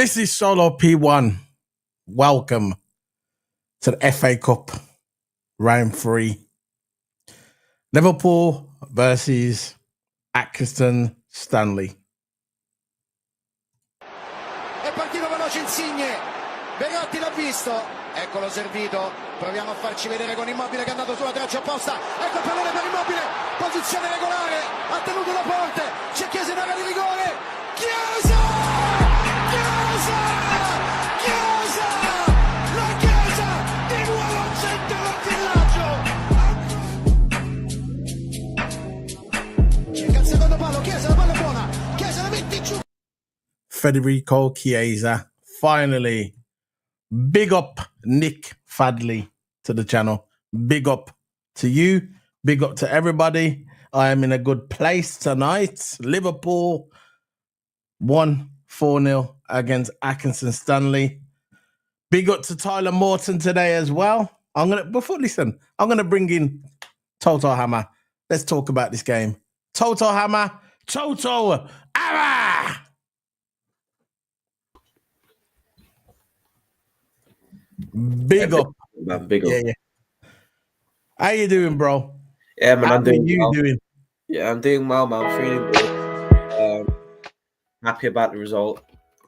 This is Solo P1. Welcome to the FA Cup round 3. Liverpool versus Accrington Stanley. È partito veloce Insigne, Belotti l'ha visto, eccolo servito, proviamo a farci vedere con Immobile che è andato sulla traccia opposta, ecco il pallone per Immobile, posizione regolare, ha tenuto la porte, c'è Chiesa in area di rigore, Chiesa! Chiesa! Chiesa! La Chiesa di nuovo al centro del villaggio! Cerca il secondo palo, Chiesa, la palla è buona, Chiesa la mette giù! Federico Chiesa. Finally, big up Nick Fadley to the channel. Big up to you. Big up to everybody. I am in a good place tonight. Liverpool won 4-0 against Accrington Stanley. Big up to Tyler Morton today as well. I'm gonna bring in TOTO Hammer. Let's talk about this game. TOTO Hammer. TOTO Hammer. Big up. Man, big up. Yeah. How you doing, bro? Yeah, man, I'm doing well. doing? Yeah, I'm doing well, man. I'm feeling good. Happy about the result.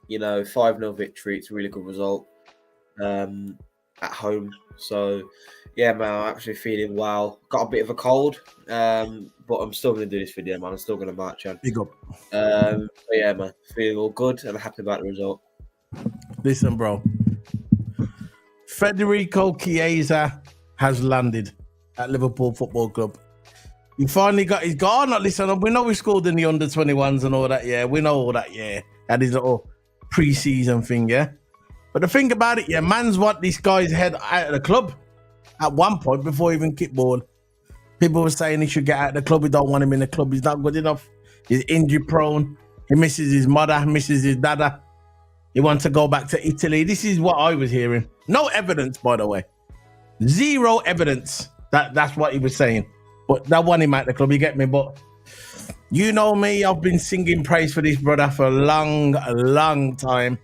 5-0 victory. It's a really good result at home. So, yeah, man, I'm actually feeling well. Got a bit of a cold, but I'm still going to do this video, man. I'm still going to march on. Big up. But yeah, man, feeling all good and happy about the result. Listen, bro. Federico Chiesa has landed at Liverpool Football Club. He finally got his goal. Oh, no, listen, we know we scored in the under-21s and all that, yeah. We know all that, yeah. Had his little pre-season thing, yeah. But the thing about it, yeah, man's want this guy's head out of the club at one point before he even kicked ball. People were saying he should get out of the club. We don't want him in the club. He's not good enough. He's injury prone. He misses his mother, misses his dada. He wants to go back to Italy. This is what I was hearing. No evidence, by the way. Zero evidence that's what he was saying. But that won him out the club, you get me? But you know me, I've been singing praise for this brother for a long time.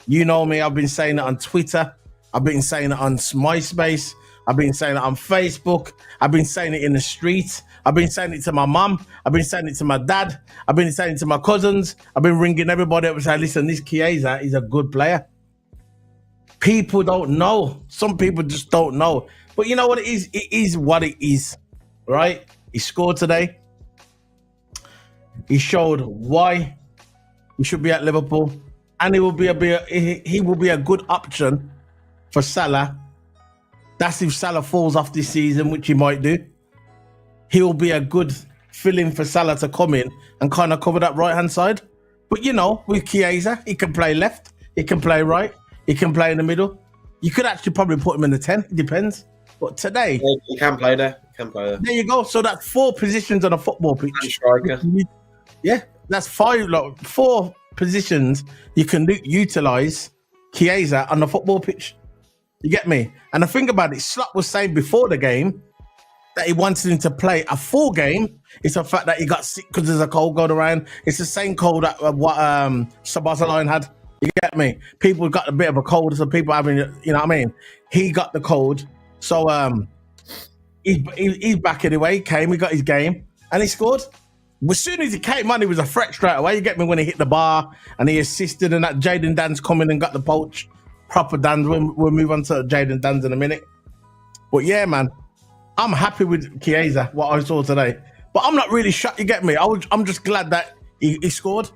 You know me, I've been saying it on Twitter. I've been saying it on MySpace. I've been saying it on Facebook. I've been saying it in the streets. I've been saying it to my mum. I've been saying it to my dad. I've been saying it to my cousins. I've been ringing everybody up and saying, listen, this Chiesa is a good player. People don't know. Some people just don't know. But you know what it is? It is what it is, right? He scored today. He showed why he should be at Liverpool. And he will be a good option for Salah. That's if Salah falls off this season, which he might do. He will be a good fill-in for Salah to come in and kind of cover that right-hand side. But, with Chiesa, he can play left. He can play right. He can play in the middle. You could actually probably put him in the 10. It depends. But today... Yeah, he can play there. There you go. So that's 4 positions on a football pitch. And striker. Yeah, that's 4 positions you can utilise Chiesa on the football pitch. You get me? And the thing about it, Slot was saying before the game that he wanted him to play a full game. It's the fact that he got sick because there's a cold going around. It's the same cold that what Sabazalline had. You get me? People got a bit of a cold, so people having, you know what I mean? He got the cold. So he's back anyway. He came, he got his game, and he scored. As soon as he came on, he was a threat straight away. You get me? When he hit the bar and he assisted, and that Jaden Dan's coming and got the poach. Proper Dan's. We'll move on to Jaden Dan's in a minute. But yeah, man, I'm happy with Chiesa, what I saw today. But I'm not really shocked, you get me? I'm just glad that he scored.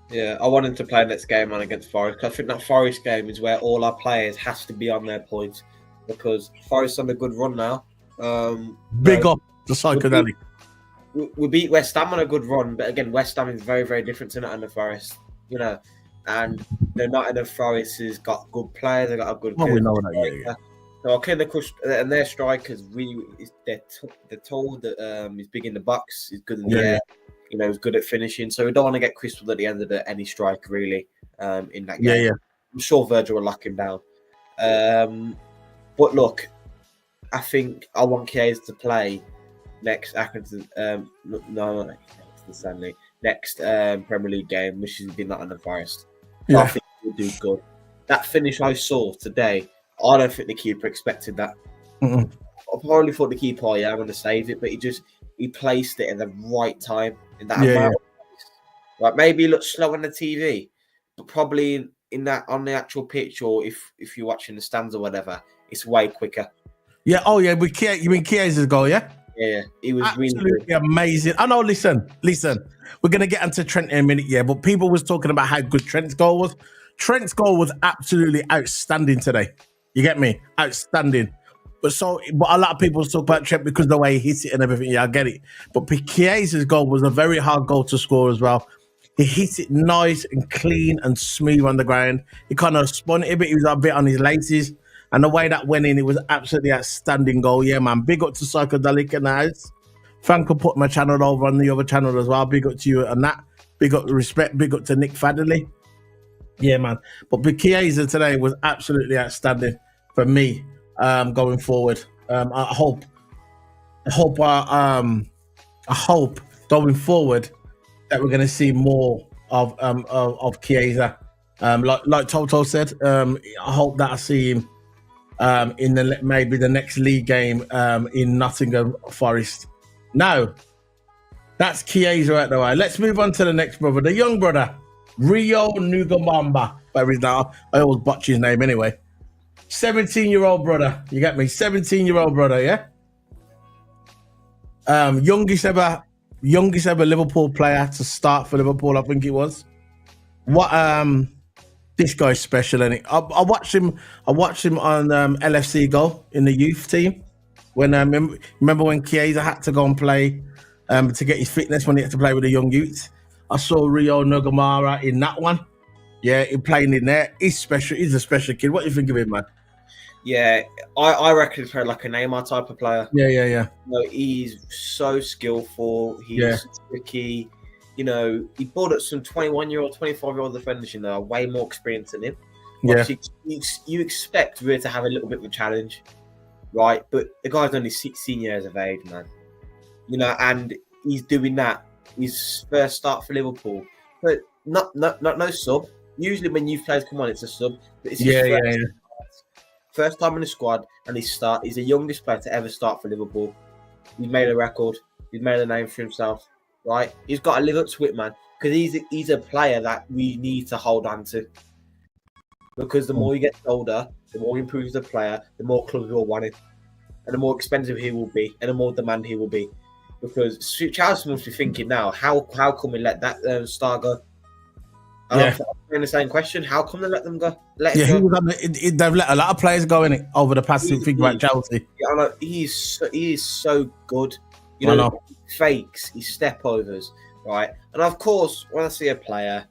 Yeah, I want him to play next game on against Forest. I think that Forest game is where all our players has to be on their points because Forest on a good run now. Big up the psychedelic. We beat West Ham on a good run, but again, West Ham is very, very different to Nottingham Forest, and the Nottingham Forest has got good players. They got a good. Well, we know that, yeah. So and their strikers really, they're told that he's big in the box, he's good in the air, he's good at finishing. So we don't want to get crystal at the end of any strike really in that game. Yeah. I'm sure Virgil will lock him down. But look, I think I want Chiesa to play next Accrington, Stanley, next Premier League game, which has been Nottingham Forest. I Yeah. think he'll do good. That finish I saw today, I don't think the keeper expected that. Mm-mm. I probably thought the keeper, oh, yeah, I'm going to save it, but he placed it at the right time in that Yeah, amount of space. Like maybe it looks slow on the TV, but probably in that on the actual pitch, or if you're watching the stands or whatever, it's way quicker. Yeah. Oh, yeah. You mean Chiesa's goal, yeah? Yeah, it was really Absolutely good. amazing. I know, listen. We're going to get into Trent in a minute, yeah, but people was talking about how good Trent's goal was. Trent's goal was absolutely outstanding today. You get me? Outstanding. But a lot of people talk about Trent because of the way he hit it and everything. Yeah, I get it. But Chiesa's goal was a very hard goal to score as well. He hit it nice and clean and smooth on the ground. He kind of spun it a bit. He was a bit on his laces. And the way that went in, it was absolutely outstanding goal. Yeah, man. Big up to Psychedelic in the house. Frank will put my channel over on the other channel as well. Big up to you and that. Big up respect. Big up to Nick Fadley. Yeah, man. But Chiesa today was absolutely outstanding for me going forward. I hope going forward that we're going to see more of Chiesa. Like Toto said, I hope that I see him in maybe the next league game in Nottingham Forest. Now, that's Chiesa out the way. Let's move on to the next brother, the young brother, Rio Nugamamba. I always botch his name anyway. 17-year-old brother. You get me? 17-year-old brother, yeah? Youngest ever Liverpool player to start for Liverpool, I think it was. This guy's special, isn't it? I watched him on LFC Go in the youth team. When remember when Chiesa had to go and play to get his fitness when he had to play with the young youths. I saw Rio Nugamara in that one. Yeah, he playing in there. He's special. He's a special kid. What do you think of him, man? Yeah, I reckon he's like a Neymar type of player. Yeah. You know, he's so skillful. He's tricky. You know, he brought up some 21-year-old, 25-year-old defenders, you know, way more experience than him. Yeah. You expect Rio to have a little bit of a challenge, right? But the guy's only 16 years of age, man. You know, and he's doing that. His first start for Liverpool. But not no sub. Usually when youth players come on, it's a sub. But it's his first time in the squad, and he's the youngest player to ever start for Liverpool. He's made a record. He's made a name for himself, right? He's got to live up to it, man, because he's a player that we need to hold on to. Because the more he gets older, the more he improves the player, the more clubs will want him, and the more expensive he will be, and the more demand he will be. Because Chelsea must be thinking now, how come we let that star go? I'm asking the same question. How come they let them go? They've let a lot of players go in it over the past. Think about Chelsea. Yeah, I know. He is so good. You know, fakes, his step overs, right? And of course, when I see a player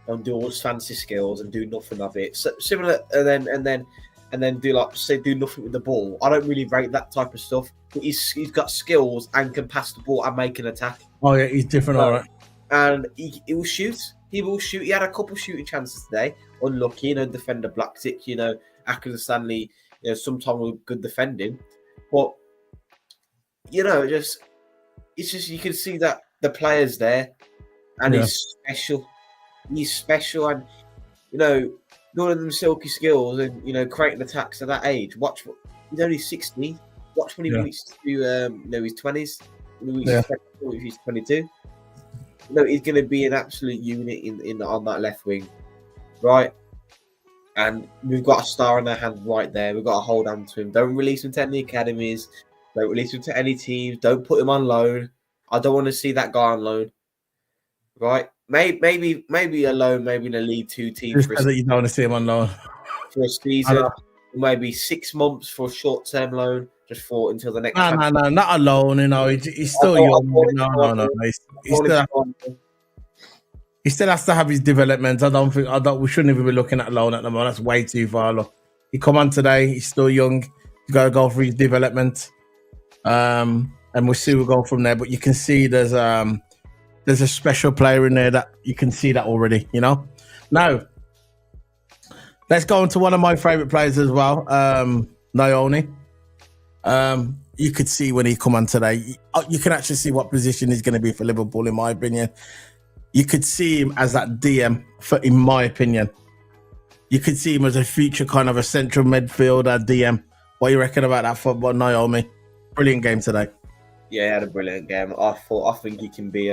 and do all his fancy skills and do nothing of it, so similar, and then do nothing with the ball. I don't really rate that type of stuff. But he's got skills and can pass the ball and make an attack. Oh yeah, he's different, all right. And he will shoot. He will shoot. He had a couple shooting chances today. Unlucky, you know, defender blocked it. You know, Accrington Stanley, you know, sometimes with good defending, but you know, it's just you can see that the player's there, and he's special. He's special, and you know, doing them silky skills and you know, creating attacks at that age. He's only 16. Watch when he reaches to his 20s. If he's 22. You know, he's going to be an absolute unit on that left wing, right? And we've got a star in our hand right there. We've got to hold on to him. Don't release him to any academies. Don't release him to any teams. Don't put him on loan. I don't want to see that guy on loan, right? Maybe a loan, maybe in a League Two team. You don't want to see him on loan for a season. Maybe 6 months for a short-term loan, just for until the next. No, not alone. You know, he's still young. No. He still has to have his development. We shouldn't even be looking at loan at the moment. That's way too far. Look, he come on today. He's still young. He's got to go for his development. And we'll see. We'll go from there. But you can see there's a special player in there that you can see that already. You know. Now, let's go on to one of my favorite players as well, Naoni. You could see when he come on today, you can actually see what position he's going to be for Liverpool, in my opinion. You could see him as that DM, in my opinion. you could see him as a future kind of a central midfielder, DM. What do you reckon about that football, Naomi? Brilliant game today. Yeah, he had a brilliant game. I think he can be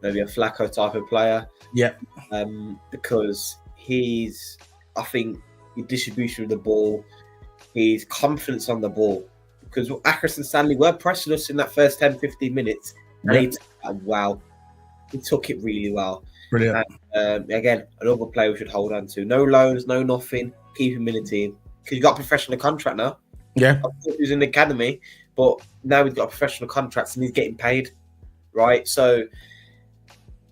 maybe a Flacco type of player. Yeah. Because I think his distribution of the ball, his confidence on the ball. Because Accrington Stanley were pressing us in that first 10, 15 minutes. And he took that well. He took it really well. Brilliant. And, again, another player we should hold on to. No loans, no nothing. Keep him in the team. Because he's got a professional contract now. Yeah. He was in the academy, but now he's got a professional contract and he's getting paid, right? So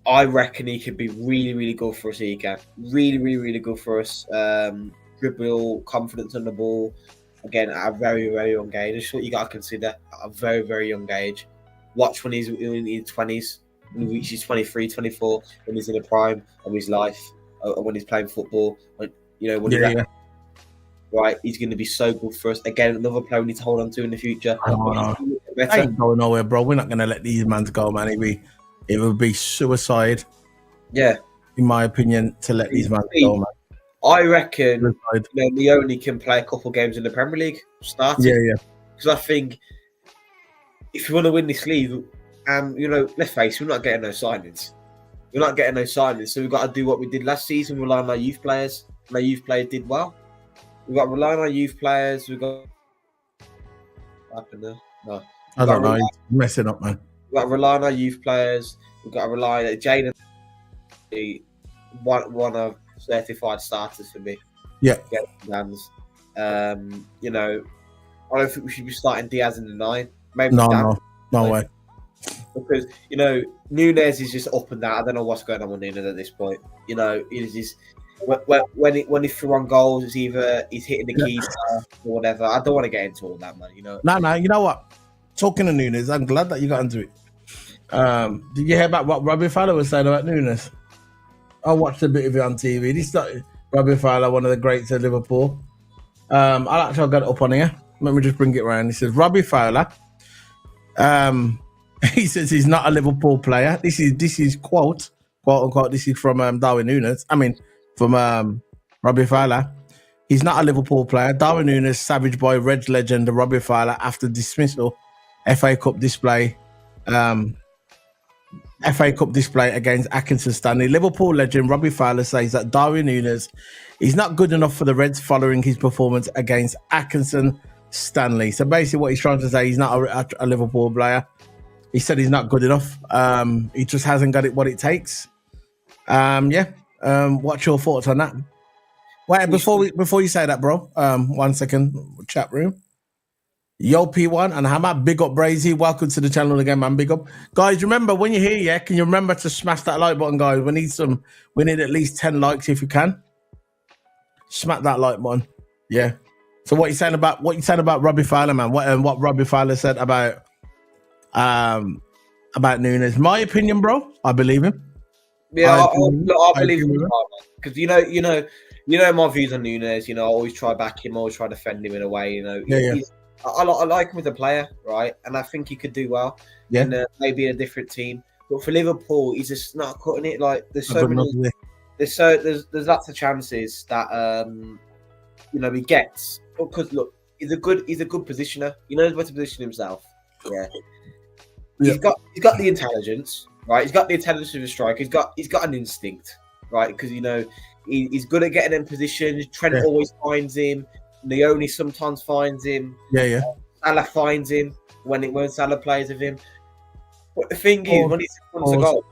I reckon he could be really, really good for us here, Gav. Really, really, really good for us. Dribble, confidence on the ball. Again, at a very, very young age. That's what you got to consider. At a very, very young age. Watch when he's in his 20s, when he reaches 23, 24, when he's in the prime of his life, when he's playing football. When right, he's going to be so good for us. Again, another player we need to hold on to in the future. I ain't going nowhere, bro. We're not going to let these mans go, man. It would be suicide. Yeah. In my opinion, to let these mans go, man. I reckon Leone can play a couple games in the Premier League starting. Yeah. Because I think if you want to win this league, let's face it, we're not getting no signings. So we've got to do what we did last season, rely on our youth players. And our youth players did well. We've got to rely on our youth players. We've got... What happened there? No. I don't know. He's messing up, man. We've got to rely on our youth players. We've got to rely on Jaden, one of certified starters for me. Yeah. Hands. I don't think we should be starting Diaz in the 9. Maybe no way. Because Nunes is just up and down. I don't know what's going on with Nunes at this point. He's just when he threw on goals, it's either he's hitting the keys or whatever. I don't want to get into all that, man. No. You know what? Talking to Nunes, I'm glad that you got into it. Did you hear about what Robbie Fowler was saying about Nunes? I watched a bit of it on TV. This is Robbie Fowler, one of the greats of Liverpool. I'll actually get it up on here. Let me just bring it around. He says Robbie Fowler. He says he's not a Liverpool player. This is quote unquote. This is from Darwin Nunes. I mean, from Robbie Fowler. He's not a Liverpool player. Darwin Nunes, Savage Boy, Reds legend, Robbie Fowler after dismissal. FA Cup display. FA Cup display against Accrington Stanley. Liverpool legend Robbie Fowler says that Darwin Nunes is not good enough for the Reds following his performance against Accrington Stanley. So basically what he's trying to say, he's not a Liverpool player. He said he's not good enough. He just hasn't got what it takes. What's your thoughts on that? Wait, before you say that, bro, 1 second, chat room. Yo, P1 and Hammer, big up Brazy. Welcome to the channel again, man. Big up. Guys, remember when you're here, yeah, can you remember to smash that like button, guys? We need at least 10 likes if you can. Smack that like button. Yeah. So what you saying about Robbie Fowler, man? What Robbie Fowler said about Nunes. My opinion, bro, I believe him. Yeah, I believe him because you know my views on Nunes. I always try back him, always try to defend him in a way. I like him as a player, right? And I think he could do well in maybe a different team. But for Liverpool, he's just not cutting it. Like there's lots of chances that he gets. Because look, he's a good positioner. He knows where to position himself. Yeah. He's got the intelligence, right? He's got the intelligence of a striker. He's got an instinct, right? Because he's good at getting in positions. Trent always finds him. Leone sometimes finds him. Yeah. Salah finds him when Salah plays with him. But the thing is, when he's in front of goals,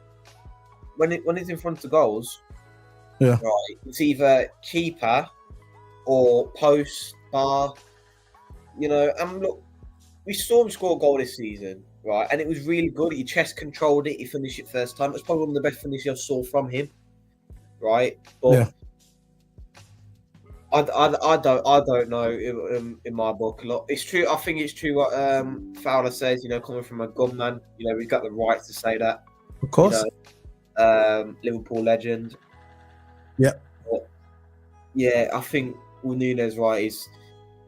when he's in front of goals, right, it's either keeper or post bar. And look, we saw him score a goal this season, right? And it was really good. He chest controlled it. He finished it first time. It was probably one of the best finishes I saw from him, right? But I don't know in my book. Look, it's true. I think it's true what Fowler says. Coming from a gunman, we've got the right to say that. Of course. Liverpool legend. Yeah. But, I think with Nunes, right, he's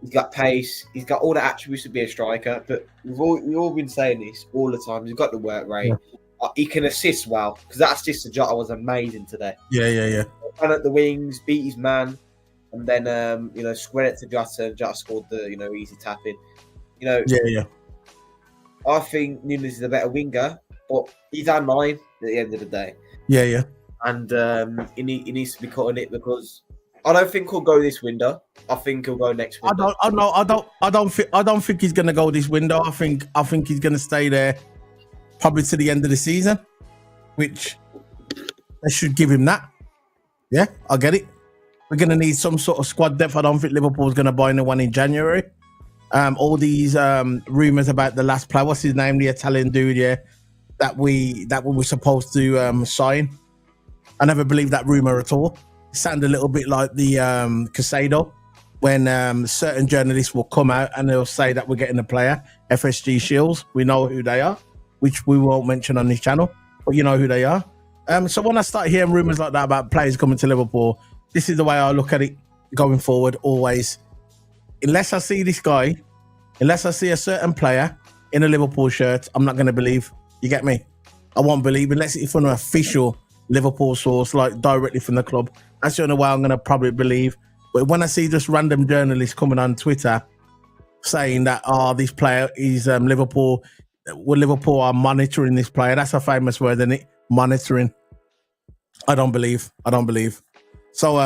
got pace. He's got all the attributes to be a striker. But we've all been saying this all the time. He's got the work rate. Yeah. He can assist well because that assist to Jota was amazing today. Yeah. Ran at the wings, beat his man. and then square it to Jota, and Jota scored the easy tap in. Yeah. I think Nunes is a better winger, but he's our 9 at the end of the day. Yeah. And he needs to be cutting it, because I don't think he'll go this window. I think he'll go next window. I don't think he's gonna go this window. I think he's gonna stay there probably to the end of the season, which they should give him that. Yeah, I get it. We're gonna need some sort of squad depth. I don't think Liverpool's gonna buy anyone in January. All these rumors about the last player, what's his name, the Italian dude, that we were supposed to sign. I never believed that rumor at all. It sounded a little bit like the Casado, when certain journalists will come out and they'll say that we're getting a player, FSG Shields. We know who they are, which we won't mention on this channel, but you know who they are. So when I start hearing rumors like that about players coming to Liverpool, this is the way I look at it going forward always. Unless I see this guy, unless I see a certain player in a Liverpool shirt, I'm not going to believe. You get me? I won't believe unless it's from an official Liverpool source, like directly from the club. That's the only way I'm going to probably believe. But when I see just random journalists coming on Twitter saying that, this player is Liverpool, well, Liverpool are monitoring this player. That's a famous word, isn't it? Monitoring. I don't believe. So,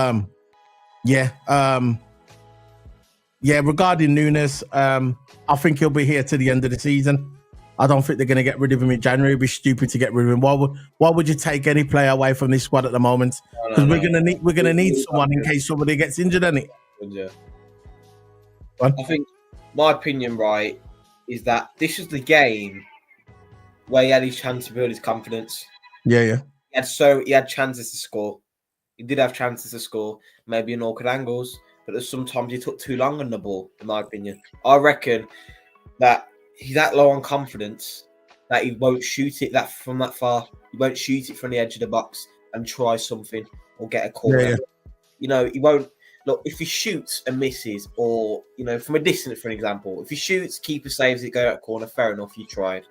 regarding Nunes, I think he'll be here to the end of the season. I don't think they're going to get rid of him in January. It'd be stupid to get rid of him. Why would you take any player away from this squad at the moment? Because we're gonna need someone in case somebody gets injured, isn't it? Yeah. I think my opinion, right, is that this is the game where he had his chance to build his confidence. Yeah. He had chances to score. He did have chances to score, maybe in awkward angles, but sometimes he took too long on the ball, in my opinion. I reckon that he's that low on confidence that he won't shoot it from that far. He won't shoot it from the edge of the box and try something or get a corner. Yeah. He won't. Look, if he shoots and misses, or from a distance, for example, if he shoots, keeper saves it, go out corner, fair enough, you tried,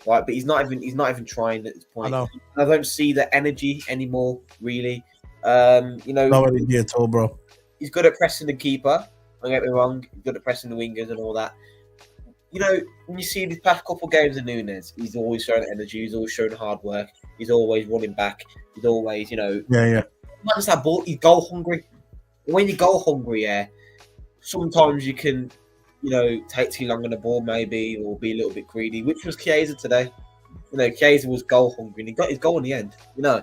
right? But he's not even trying at this point. I don't see the energy anymore, really. No energy at all, bro. He's good at pressing the keeper. Don't get me wrong. He's good at pressing the wingers and all that. When you see these past couple of games of Nunes, he's always showing energy. He's always showing hard work. He's always running back. He's always, Yeah. Not just that ball. He's goal hungry. When you goal hungry, sometimes you can, take too long on the ball, maybe, or be a little bit greedy, which was Chiesa today. Chiesa was goal hungry, and he got his goal in the end. Yeah.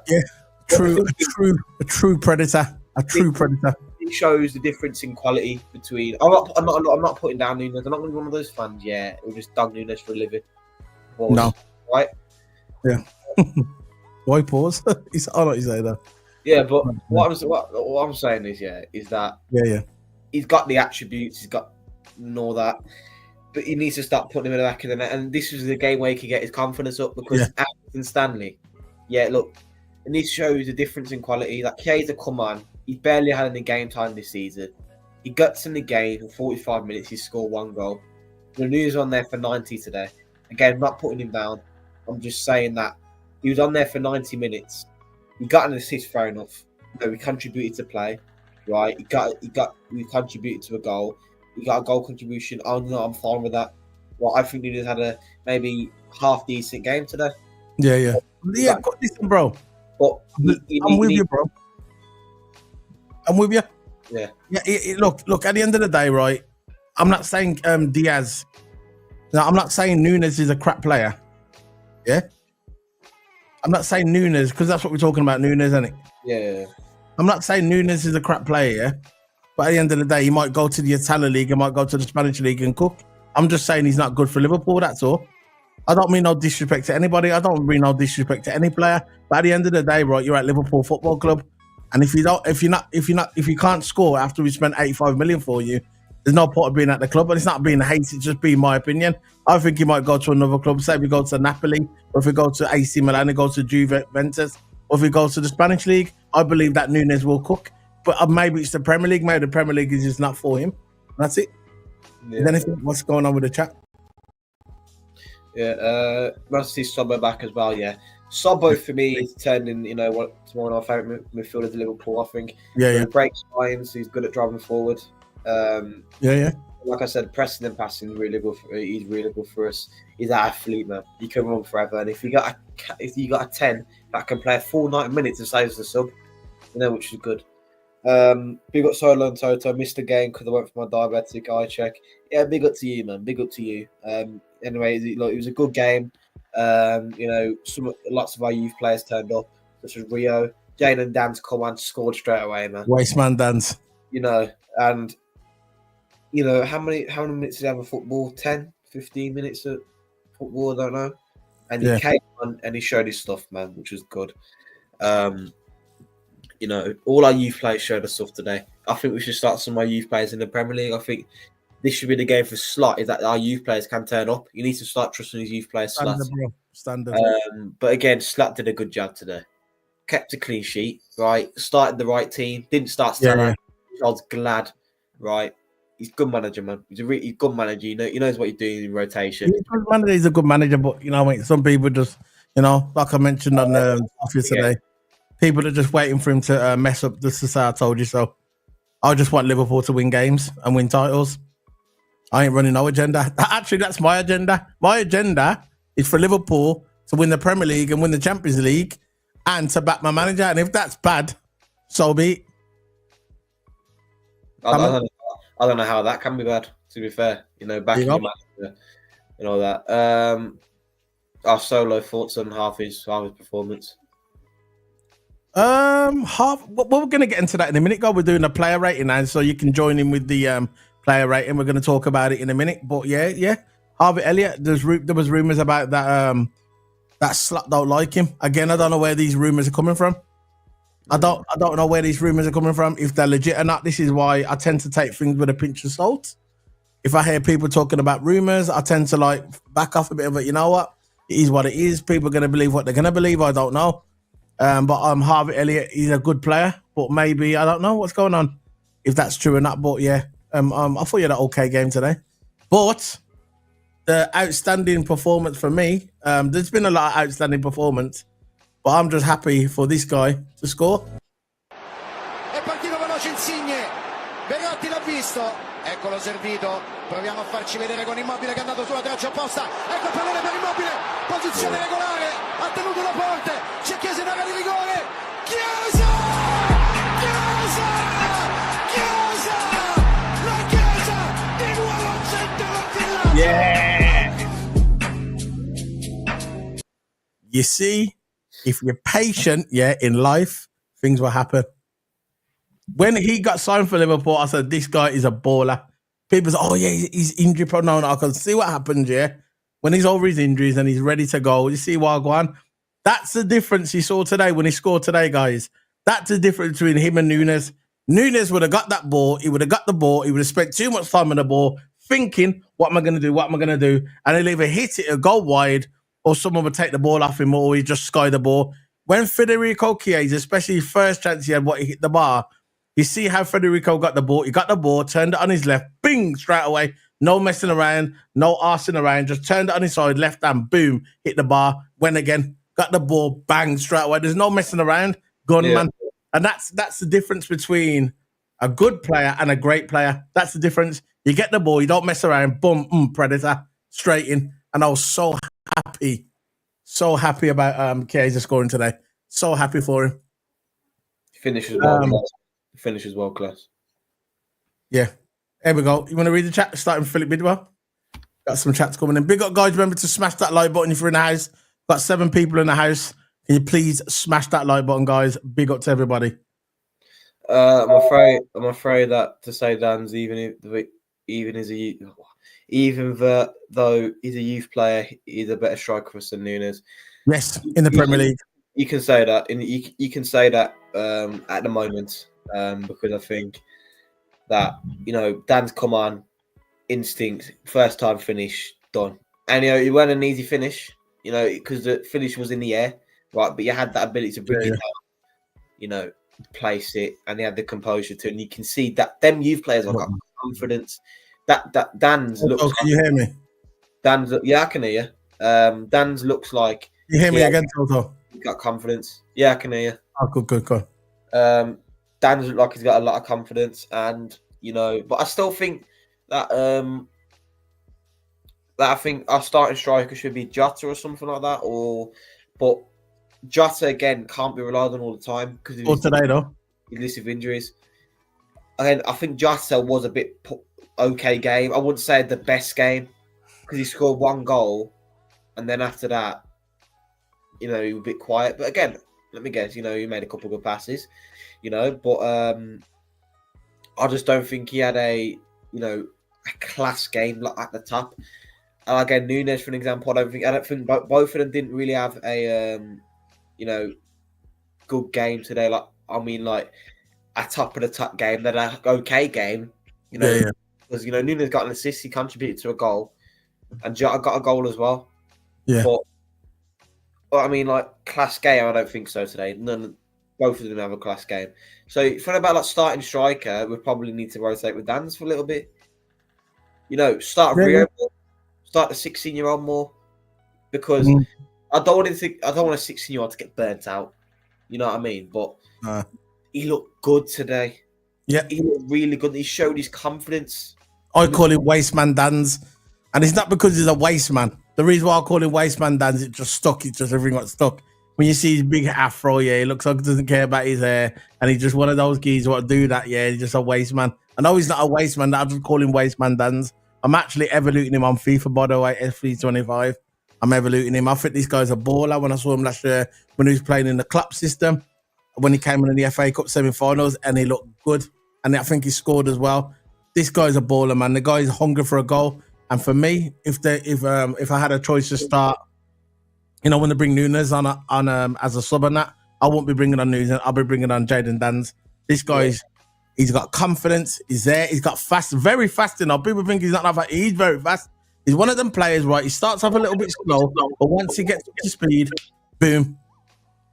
A true predator. A true predator. It shows the difference in quality between. I'm not putting down Nunes. I'm not going to be one of those fans. Who just dug Nunes for a living. Pause, no. Right. Yeah. Why pause? I know what you say though. Yeah, but what I'm saying is that he's got the attributes. He's got all that, but he needs to start putting him in the back of the net. And this is the game where he can get his confidence up, because Accrington Stanley. Look, and this shows the difference in quality. Like Chiesa, come on. He's barely had any game time this season. He guts in the game for 45 minutes. He scored 1 goal. The news on there for 90 today. Again, I'm not putting him down. I'm just saying that he was on there for 90 minutes. He got an assist, fair enough. He contributed to play, right? He contributed to a goal. He got a goal contribution. I'm fine with that. Well, I think he just had a maybe half decent game today. Yeah. Listen, bro. But I'm with you, bro. I'm with you. Yeah. Look. At the end of the day, right? I'm not saying Diaz. No, I'm not saying Nunes is a crap player. Yeah. I'm not saying Nunes, because that's what we're talking about. Nunes, isn't it? Yeah. I'm not saying Nunes is a crap player. Yeah. But at the end of the day, he might go to the Italian league. He might go to the Spanish league and cook. I'm just saying he's not good for Liverpool. That's all. I don't mean no disrespect to anybody. I don't mean no disrespect to any player. But at the end of the day, right, you're at Liverpool Football Club. And if you can't score after we spent 85 million for you, there's no point of being at the club. And it's not being a hate, it's just being my opinion. I think he might go to another club. Say we go to Napoli, or if we go to AC Milan, and go to Juventus, or if we go to the Spanish league, I believe that Nunes will cook. But maybe it's the Premier League. Maybe the Premier League is just not for him. That's it. Yeah. Then what's going on with the chat? Yeah, nice to see Sommer back as well. Yeah, Sobbo for me is turning, you know, one of our favourite midfielders at Liverpool. I think Yeah. great spines. He's good at driving forward. Yeah. Like I said, pressing and passing really good. He's really good for us. He's an athlete, man. He can run forever. And if you got a 10 that can play a full 90 minutes and saves the sub, you know, which is good. Big up Solo and Toto. Missed the game because I went for my diabetic eye check. Yeah, big up to you, man. Big up to you. Anyway, it was a good game. You know, lots of our youth players turned up, such as Rio. Jane and Dan's come on, scored straight away, man. Wasteman dance. You know, and you know, how many minutes did he have of football? 10, 15 minutes of football, I don't know. And he came on and he showed his stuff, man, which was good. You know, all our youth players showed us stuff today. I think we should start some of our youth players in the Premier League. I think this should be the game for Slot, is that our youth players can turn up. You need to start trusting these youth players, Slot. Standard. But again, Slot did a good job today. Kept a clean sheet, right? Started the right team. Didn't start Stanley. I was glad, right? He's a good manager, man. He's a good manager. You know, he knows what he's doing in rotation. He's a good manager, but you know, some people just, you know, like I mentioned on the office today, people are just waiting for him to mess up. Just to say, I told you so. I just want Liverpool to win games and win titles. I ain't running no agenda. Actually, that's my agenda. My agenda is for Liverpool to win the Premier League and win the Champions League, and to back my manager. And if that's bad, so be it. I don't know how that can be bad, to be fair. You know, backing your manager and all that. Our Solo thoughts on half his performance. We're going to get into that in a minute, guys. We're doing a player rating now, so you can join in with the player rating. We're going to talk about it in a minute. But yeah. Harvey Elliott, there was rumours about that that Slot don't like him. Again, I don't know where these rumours are coming from. I don't know where these rumours are coming from, if they're legit or not. This is why I tend to take things with a pinch of salt. If I hear people talking about rumours, I tend to like back off a bit of it. You know what? It is what it is. People are going to believe what they're going to believe. I don't know. But Harvey Elliott, he's a good player, but maybe I don't know what's going on, if that's true or not. But yeah, I thought you had an okay game today. But the outstanding performance for me, there's been a lot of outstanding performance, but I'm just happy for this guy to score. È partito veloce Insigne, Belotti l'ha visto, eccolo servito, proviamo a farci vedere con Immobile che è andato sulla traccia opposta, ecco il pallone per Immobile, posizione regolare, ha tenuto la porta, c'è Chiesa in area di rigore, Chiesa! La Chiesa di nuovo al centro del villaggio! Yeah! You see, if you're patient, in life, things will happen. When he got signed for Liverpool, I said, this guy is a baller. People say, oh, yeah, he's injury prone. No, I can see what happens, when he's over his injuries and he's ready to go. You see what going? That's the difference he saw today when he scored today, guys. That's the difference between him and Nunes. Nunes would have got that ball. He would have got the ball. He would have spent too much time on the ball, thinking, what am I going to do? What am I going to do? And he'll either hit it or go wide, or someone would take the ball off him, or he just sky the ball. When Federico Chiesa, especially his first chance he had, he hit the bar, you see how Federico got the ball. He got the ball, turned it on his left, bing, straight away. No messing around, no arsing around. Just turned it on his side, left hand, boom, hit the bar, went again, got the ball, bang, straight away. There's no messing around, man. And that's the difference between a good player and a great player. That's the difference. You get the ball, you don't mess around, boom, predator, straight in. And I was so happy about Chiesa scoring today. So happy for him. Finishes world class. Yeah. Here we go. You want to read the chat? Starting with Philip Bidwell. Got some chats coming in. Big up, guys. Remember to smash that like button if you're in the house. Got 7 people in the house. Can you please smash that like button, guys? Big up to everybody. I'm afraid that to say Dan's even though he's a youth player, he's a better striker for us than Nunes. Yes, in the Premier League. You can say that. You can say that at the moment because I think that Dan's come on, instinct, first time finish, done, and it wasn't an easy finish, because the finish was in the air, right? But you had that ability to bring it down, place it, and he had the composure to, and you can see that them youth players have got confidence. That Dan's looks. Oh, can you hear me? I can hear you. Dan's looks like. You hear me again, Toto? He's got confidence. Yeah, I can hear you. Oh, good. Dan's looked like he's got a lot of confidence, and but I still think that I think our starting striker should be Jota or something like that. But Jota again can't be relied on all the time because Or today though. his list of injuries. Again, I think Jota was a bit okay game. I wouldn't say the best game because he scored 1 goal, and then after that, he was a bit quiet. But again, let me guess, he made a couple of good passes, but I just don't think he had a class game like at the top. And again, Nunes, for an example, I don't think both of them didn't really have a good game today. Like a top of the top game, then an okay game, because Nunes got an assist, he contributed to a goal, and Jota got a goal as well. Yeah. But I mean, like class game, I don't think so today. Both of them have a class game. So for about starting striker, we probably need to rotate with Dan's for a little bit. Start Rio more, start the 16-year-old more, because I don't want a 16-year-old to get burnt out. You know what I mean? But he looked good today. Yeah, he looked really good. He showed his confidence. I call him Wasteman Dan's, and it's not because he's a waste man. The reason why I call him Wasteman Dan's, it just stuck. It just everything got stuck. When you see his big afro, he looks like he doesn't care about his hair, and he's just one of those guys who do that. Yeah, he's just a waste man. I know he's not a waste man. I just call him Wasteman Dan's. I'm actually evoluting him on FIFA, by the way, F325. I'm evoluting him. I think this guy's a baller. When I saw him last year, when he was playing in the club system, when he came in the FA Cup semi-finals, and he looked good, and I think he scored as well. This guy's a baller, man. The guy's hungry for a goal. And for me, if I had a choice to start, when they bring Nunes on as a sub on that, I won't be bringing on Nunes. I'll be bringing on Jayden Danns. This guy's he's got confidence. He's there. He's got fast, very fast enough. People think he's not that. He's very fast. He's one of them players, right? He starts off a little bit slow, but once he gets up to speed, boom,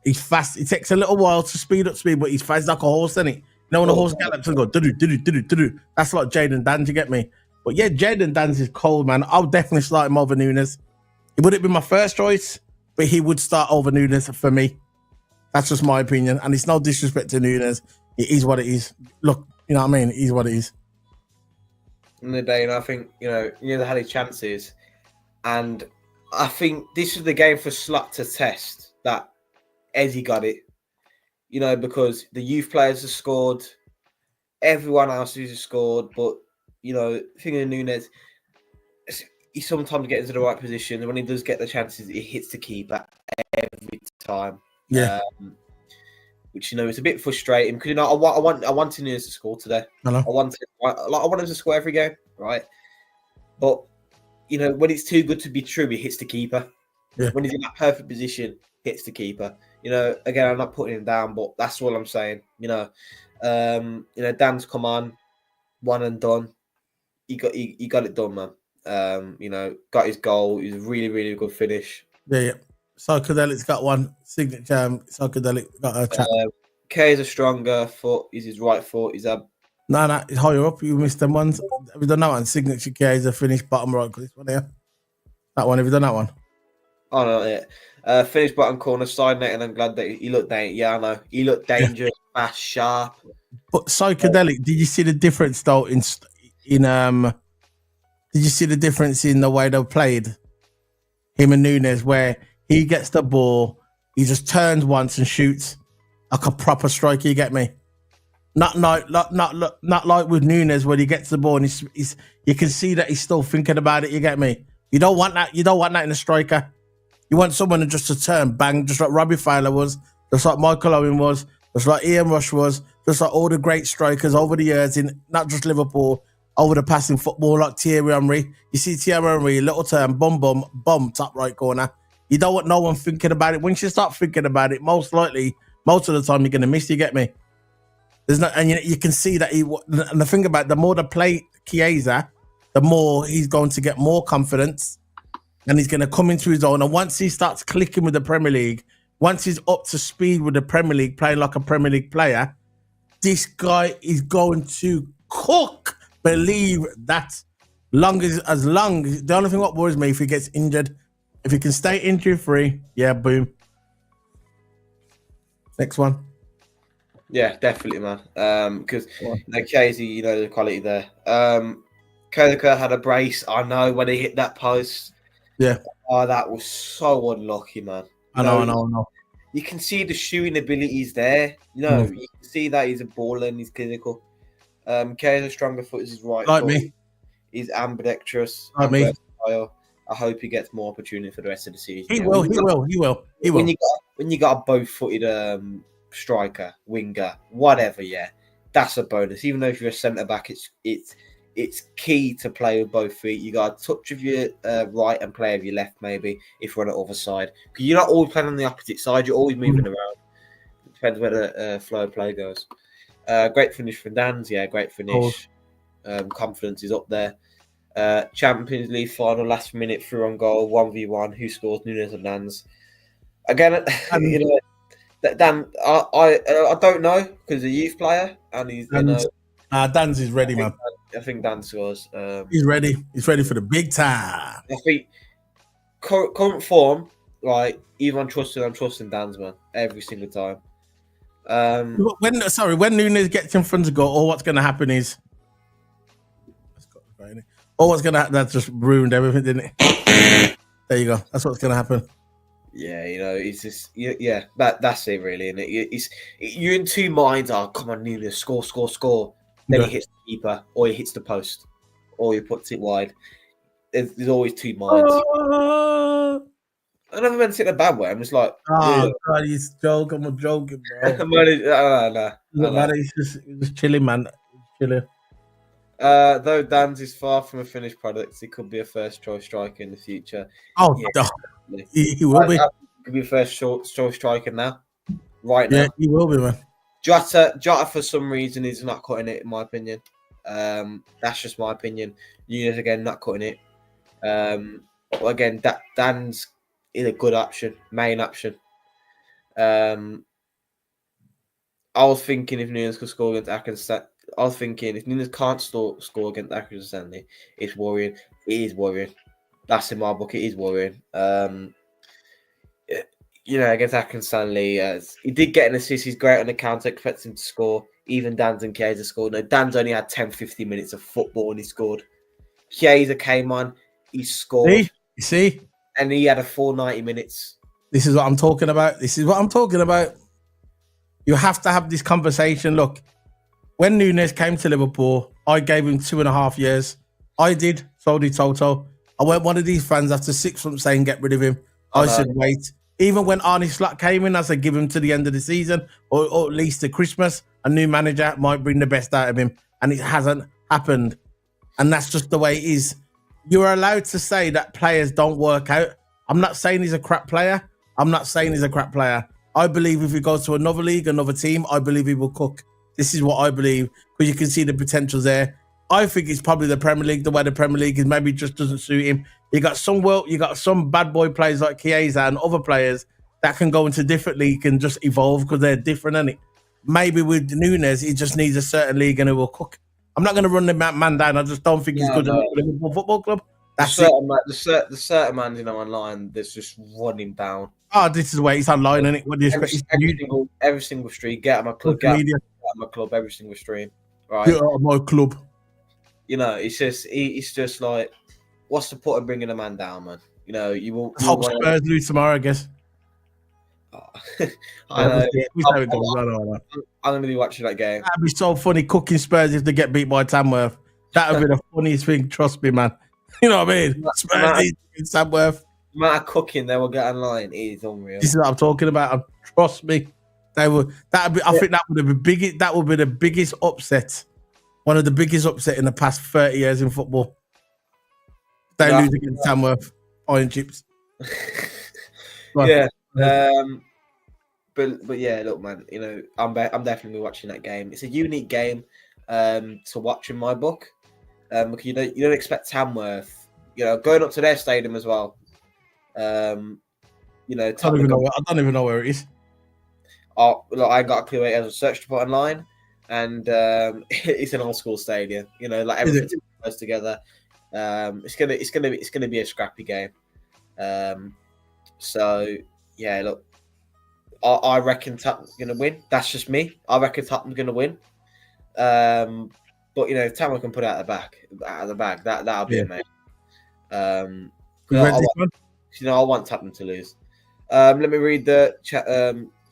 he's fast. It takes a little while to speed up speed, but he's fast like a horse, isn't he? When a horse gallops and go do. That's like Jayden Danns, you get me? But yeah, Jayden Danns is cold, man. I'll definitely start him over Nunes. It wouldn't be my first choice, but he would start over Nunes for me. That's just my opinion. And it's no disrespect to Nunes. It is what it is. Look, you know what I mean? It is what it is. In the day, and I think, they had his chances. And I think this is the game for Slot to test that Eddie got it. Because the youth players have scored, everyone else has scored, but thing of Nunes, he sometimes gets into the right position, and when he does get the chances, he hits the keeper every time. Yeah. Which it's a bit frustrating because I want Nunes to score today. I want him to score every game, right? But when it's too good to be true, he hits the keeper. Yeah. When he's in that perfect position, hits the keeper. Again, I'm not putting him down, but that's all I'm saying. Dan's come on, one and done. He got it done, man. Got his goal. It was a really, really good finish. Yeah. Psychedelic's got one signature. Psychedelic got a chat. Kay's a stronger foot. Is his right foot? Is that? No, it's higher up. You missed them ones. Have you done that one? Signature K is a finished bottom right. This one here. That one. Have you done that one? Oh no, yeah. Finished bottom corner, side net, and I'm glad that he looked dangerous. Yeah, I know. He looked dangerous, fast, sharp. But Psychedelic, did you see the difference though in did you see the difference in the way they played him and Nunes, where he gets the ball, he just turns once and shoots like a proper striker, you get me? Not like with Nunes where he gets the ball and he's you can see that he's still thinking about it, you get me? You don't want that in a striker. You want someone just to turn, bang, just like Robbie Fowler was, just like Michael Owen was, just like Ian Rush was, just like all the great strikers over the years in not just Liverpool, over the past in football, like Thierry Henry. You see Thierry Henry, little turn, bum, top right corner. You don't want no one thinking about it. Once you start thinking about it, most of the time you're going to miss, you get me? There's not, and you can see that and the thing about it, the more they play Chiesa, the more he's going to get more confidence and he's going to come into his own. And once he starts clicking with the Premier League, once he's up to speed with the Premier League, playing like a Premier League player, this guy is going to cook. Believe that. The only thing what worries me if he gets injured, if he can stay injury free, yeah, boom. Next one. Yeah, definitely, man. Because Casey, you know the quality there. Koka had a brace. I know when he hit that post. Yeah. Oh, that was so unlucky, man. I know. You can see the shooting abilities there. You can see that he's a baller and he's clinical. Kane's stronger foot is his right Like foot. me. He's ambidextrous Like and me. versatile. I hope he gets more opportunity for the rest of the season. He will. When you got a both-footed striker, winger, whatever, yeah, that's a bonus. Even though if you're a centre back, it's key to play with both feet. You got a touch of your right and play with your left, maybe if you're on the other side, because you're not always playing on the opposite side. You're always moving around. It depends where the flow of play goes. Great finish from Dan's. Yeah, great finish. Confidence is up there. Champions League final, last minute through on goal, 1v1. Who scores? Nunes and Dan's. Again, Dan, I don't know because he's a youth player and he's Dan's is ready, man. I think Dan scores. He's ready. He's ready for the big time. I think current form, right? Even I'm trusting Dan's, man, every single time. When Nunes gets in front of goal, all what's going to happen is, that just ruined everything, didn't it? There you go. That's what's going to happen. Yeah, it's just that's it really, and you're in two minds. Oh, come on, Nunes, score. Then he hits the keeper, or he hits the post, or he puts it wide. There's always two minds. I never meant it in a bad way. I'm just like, God, he's joking. I'm joking, bro. No. He's just chilling, man. Chilling. Though Dan's is far from a finished product, he could be a first choice striker in the future. Oh, yeah, he will be. He could be a first choice striker now. Right now. Yeah, he will be, man. Jota for some reason is not cutting it, in my opinion. That's just my opinion. Nunes again not cutting it. Again, Dan's is a good option, main option. I was thinking if Nunes could score against Accrington, I was thinking if Nunes can't score against Accrington Stanley, it's worrying. It is worrying. That's in my book. It is worrying. Against Accrington Stanley, he did get an assist. He's great on the counter. Expects him to score. Even Dan's and Chiesa scored. No, Dan's only had 10-15 minutes of football and he scored. Chiesa came on. He scored. You see? And he had a full 90 minutes. This is what I'm talking about. You have to have this conversation. Look, when Nunes came to Liverpool, I gave him 2.5 years. I did. So did Toto. I weren't one of these fans after 6 months saying get rid of him. I said wait. Even when Arne Slot came in, I said give him to the end of the season or at least to Christmas. A new manager might bring the best out of him. And it hasn't happened. And that's just the way it is. You're allowed to say that players don't work out. I'm not saying he's a crap player. I believe if he goes to another league, another team, I believe he will cook. This is what I believe because you can see the potential there. I think it's probably the Premier League, the way the Premier League is, maybe just doesn't suit him. You got some bad boy players like Chiesa and other players that can go into different league and just evolve because they're different, innit? Maybe with Nunes, he just needs a certain league and it will cook. I'm not going to run the man down. I just don't think he's good enough for Liverpool Football Club. That's it. The certain man, online, that's just running down. Oh, this is where he's online, isn't it? What do you expect? Every single stream. Get out of my club. Get out of my club. Every single stream. Right. Get out of my club. It's just like, what's the point of bringing a man down, man? You will. Hope Spurs lose tomorrow, I guess. I know. I'm going to be watching that game. That'd be so funny cooking Spurs if they get beat by Tamworth. That would be the funniest thing. Trust me, man. You know what I mean? Spurs beat Tamworth. The amount of cooking they will get online is unreal. This is what I'm talking about. Trust me. I think that would be That would be the biggest upset. One of the biggest upset in the past 30 years in football. They lose against Tamworth. Iron chips. Yeah. But yeah, look, man. I'm definitely watching that game. It's a unique game to watch in my book. Because you don't expect Tamworth, going up to their stadium as well. I don't even know where it is. I got a clue where it is. I searched to put online, and it's an old school stadium. Like everything's close together. It's gonna be a scrappy game. So yeah, look, I reckon Tottenham's going to win. That's just me. I reckon Tottenham's going to win. But if Tottenham can put it out of the bag, that'll be amazing. We read this one? I want Tottenham to lose. Let me read the chat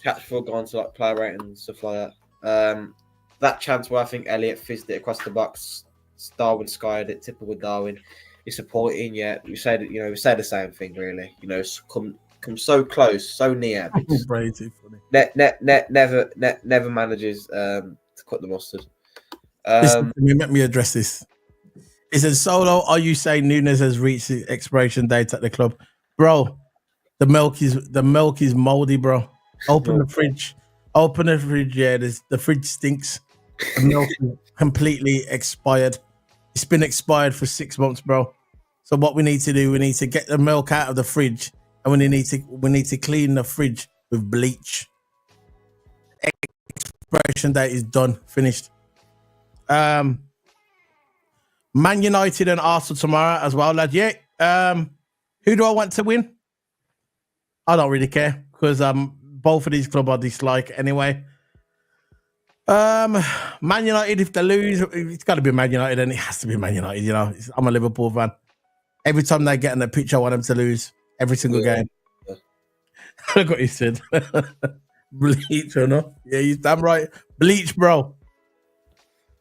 before going to like player rating and stuff like that. That chance where I think Elliott fizzed it across the box, Darwin skied it, typical Darwin. It's supporting, yeah. We said the same thing really. Come so close, so near. Never manages to cut the mustard. Listen, let me address this. It says, Solo, are you saying Nunes has reached the expiration date at the club? Bro, the milk is moldy, bro. Open the fridge. Yeah, the fridge stinks. The milk is completely expired. It's been expired for 6 months, bro. So what we need to do, we need to get the milk out of the fridge, and we need to clean the fridge with bleach. Expiration date is done, finished. Man United and Arsenal tomorrow as well, lad. Yeah. Who do I want to win? I don't really care because both of these clubs I dislike anyway. Man United, if they lose, it's got to be Man United, and it has to be Man United. I'm a Liverpool fan. Every time they get in the pitch, I want them to lose every single game. Look what you said. Bleach or not? Yeah, you're damn right. Bleach, bro.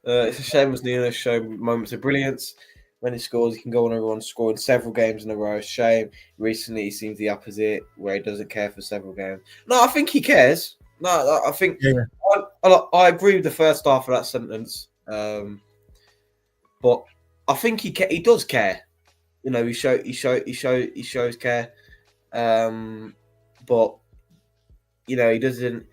It's a shame as Nunes showed moments of brilliance. When he scores, he can go on a run, scoring several games in a row. Shame. Recently, he seems the opposite, where he doesn't care for several games. No, I think he cares. No, I think I agree with the first half of that sentence. But I think he does care. He shows care. But he doesn't.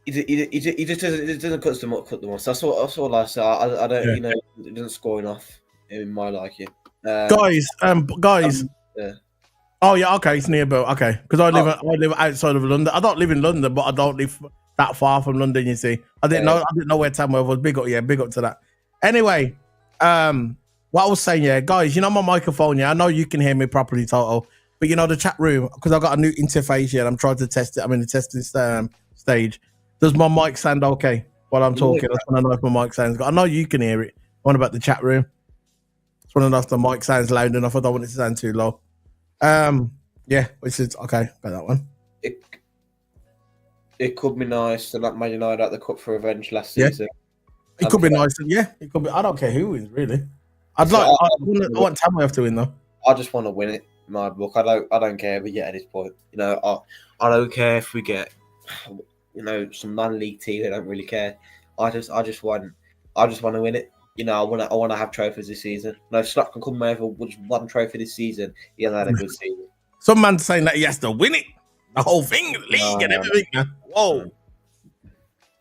He just doesn't cut them off. So that's all I say. I don't. He doesn't score enough in my liking. Guys. Yeah. Oh yeah, okay, it's nearby. Okay, because I live outside of London. I don't live in London, but I don't live that far from London. You see, I didn't know where Tamworth was. Big up to that. Anyway, what I was saying, yeah, guys, my microphone. Yeah, I know you can hear me properly, Toto. But the chat room, because I got a new interface here. And I'm trying to test it. I'm in the testing stage. Does my mic sound okay while I'm talking? I just want to know if my mic sounds good. I know you can hear it. What about the chat room? I just want to know if the mic sounds loud enough. I don't want it to sound too low. Yeah, which is okay. Got that one. It could be nice to Man United at the Cup for revenge last season. It could be nice. Yeah, it could be. I don't care who wins really. I want Tamworth to win though. I just want to win it. In my book, I don't care if we get at this point. I don't care if we get some non-league team. I don't really care. I just want to win it. I want to have trophies this season. No, Slot can come over with one trophy this season. He hasn't had a good season. Some man's saying that he has to win it, the whole thing, the league and everything. Man. Whoa!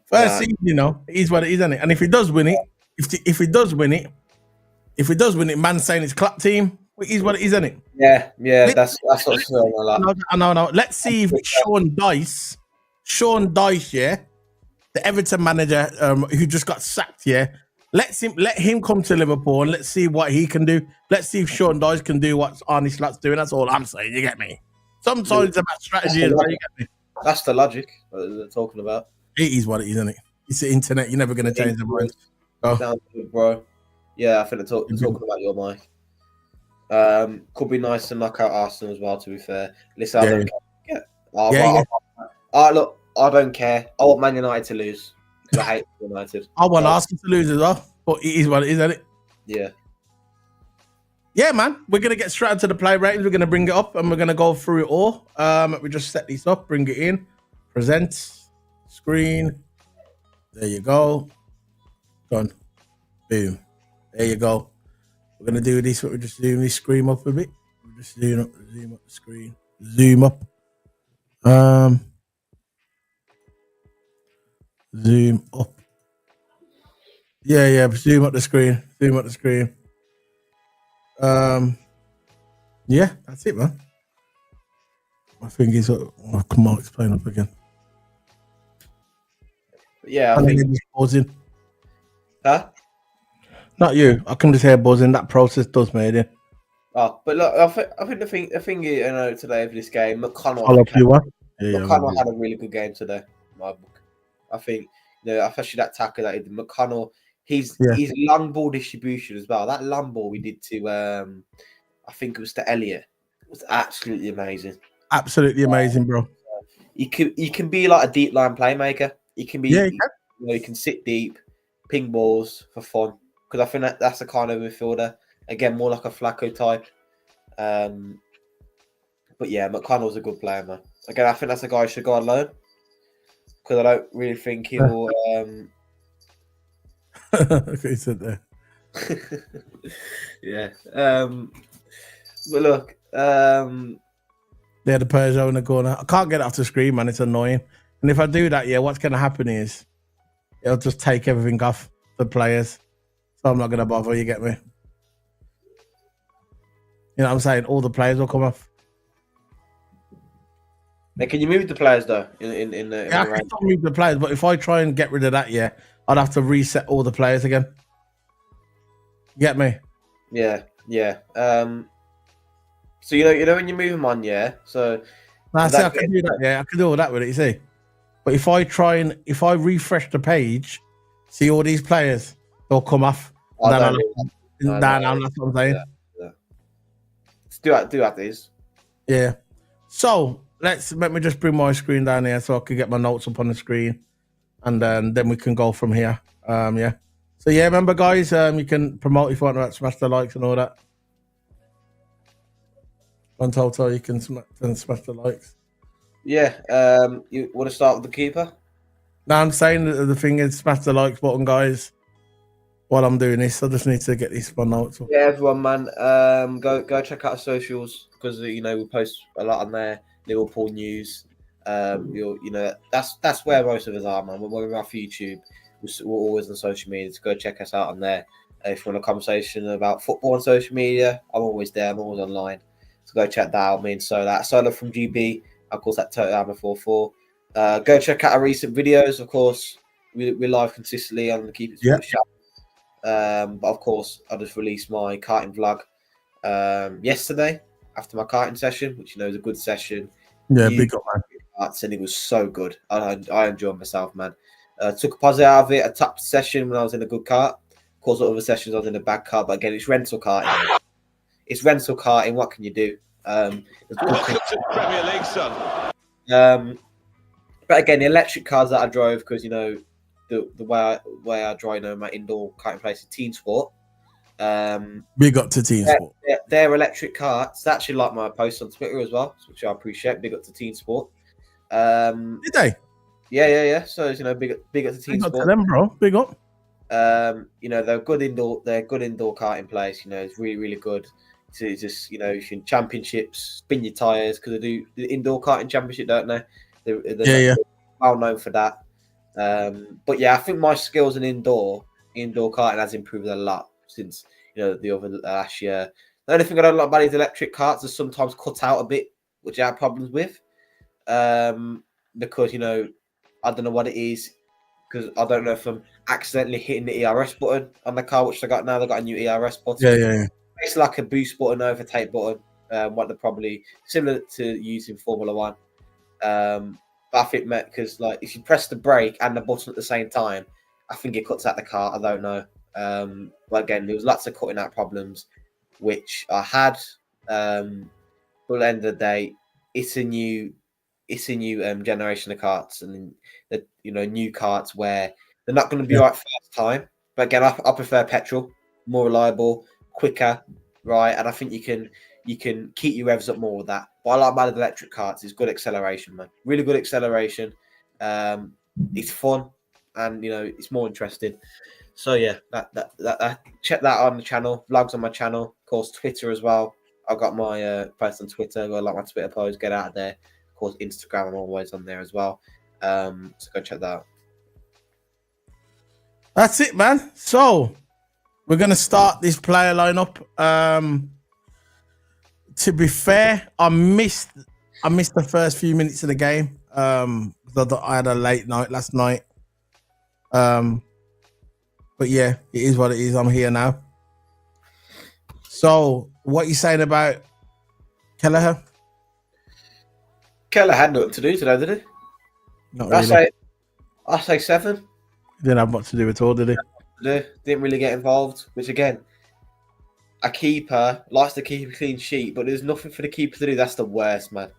First season, it is what it is, isn't it? And if he does win it, if he does win it, man's saying it's club team. It is what it is, isn't it? Yeah. That's what's going on. No. Let's see if Sean Dyche, yeah, the Everton manager who just got sacked, yeah. Let him come to Liverpool and let's see what he can do. Let's see if Sean Dyche can do what Arne Slot's doing. That's all I'm saying. You get me? Sometimes it's about strategy as well. You get me? That's the logic that they're talking about. It is what it is, isn't it? It's the internet. You're never going to change the mind. Sounds good, bro. Yeah, I think they're talking about your mic. Could be nice to knock out Arsenal as well. To be fair, listen, I don't care. Look, I don't care. I want Man United to lose because I hate United. I want Arsenal to lose as well, but it is what it is, isn't it? Yeah. Yeah, man. We're gonna get straight into the play ratings. We're gonna bring it up and we're gonna go through it all. We just set these up, bring it in, present, screen. There you go. Done. Boom. There you go. We're gonna do this. We're just doing this screen up a bit. We're just zoom up the screen. Zoom up. Zoom up. Yeah. Zoom up the screen. Yeah, that's it, man. My finger's up. Oh, come on, it's playing up again. Yeah, I think it's buzzing. Huh? Not you. I can just hear buzzing. That process does, mate. Oh, but look, I think the thing is, today for this game, McConnell. I'll up you, what? Yeah, McConnell had a really good game today. In my book, I think especially that tackle that he did. McConnell, his long ball distribution as well. That long ball we did to I think it was to Elliott. It was absolutely amazing. Absolutely amazing, bro. He can be like a deep line playmaker. He can be. Yeah, He can sit deep, ping balls for fun. Because I think that's the kind of midfielder. Again, more like a Flacco type. But yeah, McConnell's a good player, man. Again, I think that's a guy who should go on loan. Because I don't really think he will. Okay, said there. Yeah. But look. They had a Peugeot in the corner. I can't get it off the screen, man. It's annoying. And if I do that, what's going to happen is it'll just take everything off the players. So I'm not going to bother. You get me? You know what I'm saying? All the players will come off. Now, can you move the players though? I can still move the players, but if I try and get rid of that, I'd have to reset all the players again. You get me? Yeah. So you know when you move them on, So I can do that. I can do all that with it. You see, but if I refresh the page, see all these players, they'll come off. That's what I'm saying. Yeah. Let's do that, these. Yeah. So let me just bring my screen down here so I can get my notes up on the screen, and then we can go from here. So remember, guys, you can promote if you want to smash the likes and all that. On TOTO, you can smash the likes. Yeah. You want to start with the keeper? No, I'm saying that the thing is smash the likes button, guys. While I'm doing this, I just need to get these one notes up. Yeah, everyone, man. Go check out our socials because we post a lot on there. Liverpool news. That's where most of us are, man. When we're off YouTube, we're always on social media. So go check us out on there. If you want a conversation about football on social media, I'm always there. I'm always online. So go check that out. Me and Solo from GB. Of course, that TOTO Hammer 44. Go check out our recent videos. Of course, we're live consistently on the Keep It Sports channel. But of course, I just released my karting vlog yesterday after my karting session, which is a good session. Yeah, big up, man. And it was so good. I enjoyed myself, man. Took a positive out of it. I tapped the session when I was in a good kart. Of course, other sessions I was in a bad kart, but again, it's rental karting. It's rental karting. What can you do? Welcome to Premier League, son. But again, the electric cars that I drove, because the way I drive my indoor karting place is Team Sport. Big up to Team Sport. They're electric cars. It's actually like my post on Twitter as well, which I appreciate. Big up to Team Sport. Did they? Yeah. So big up to Team Sport. Big up to them, bro. Big up. They're good indoor karting place. It's really, really good. To just if you're in championships, spin your tires because they do the indoor karting championship, don't they? They're well known for that. But I think my skills in indoor karting has improved a lot since the other last year. The only thing I don't like about these electric karts is sometimes cut out a bit, which I have problems with. Because I don't know what it is. Because I don't know if I'm accidentally hitting the ERS button on the car, which they got now. They got a new ERS button. Yeah. It's like a boost button, overtake button. What they're probably similar to using Formula One. But I think because if you press the brake and the button at the same time, I think it cuts out the car. I don't know. But again, there was lots of cutting out problems, which I had. But at the end of the day, it's a new generation of karts, and new karts where they're not going to be right first time. But again, I prefer petrol, more reliable, quicker, right? And I think you can keep your revs up more with that. What I like about the electric karts is good acceleration, man. Really good acceleration. It's fun, and it's more interesting. So that check that on the channel. Vlogs on my channel, of course, Twitter as well. I've got my post on Twitter. Go like my Twitter post. Get out of there. Of course, Instagram. I'm always on there as well. So go check that out. That's it, man. So we're gonna start this player lineup. To be fair, I missed the first few minutes of the game. I had a late night last night. But yeah, it is what it is. I'm here now. So, what you saying about Kelleher? Keller had nothing to do today, did he? Not I really. say 7. Didn't have much to do at all, did he? Didn't really get involved, which again, a keeper likes to keep a clean sheet, but there's nothing for the keeper to do. That's the worst, man.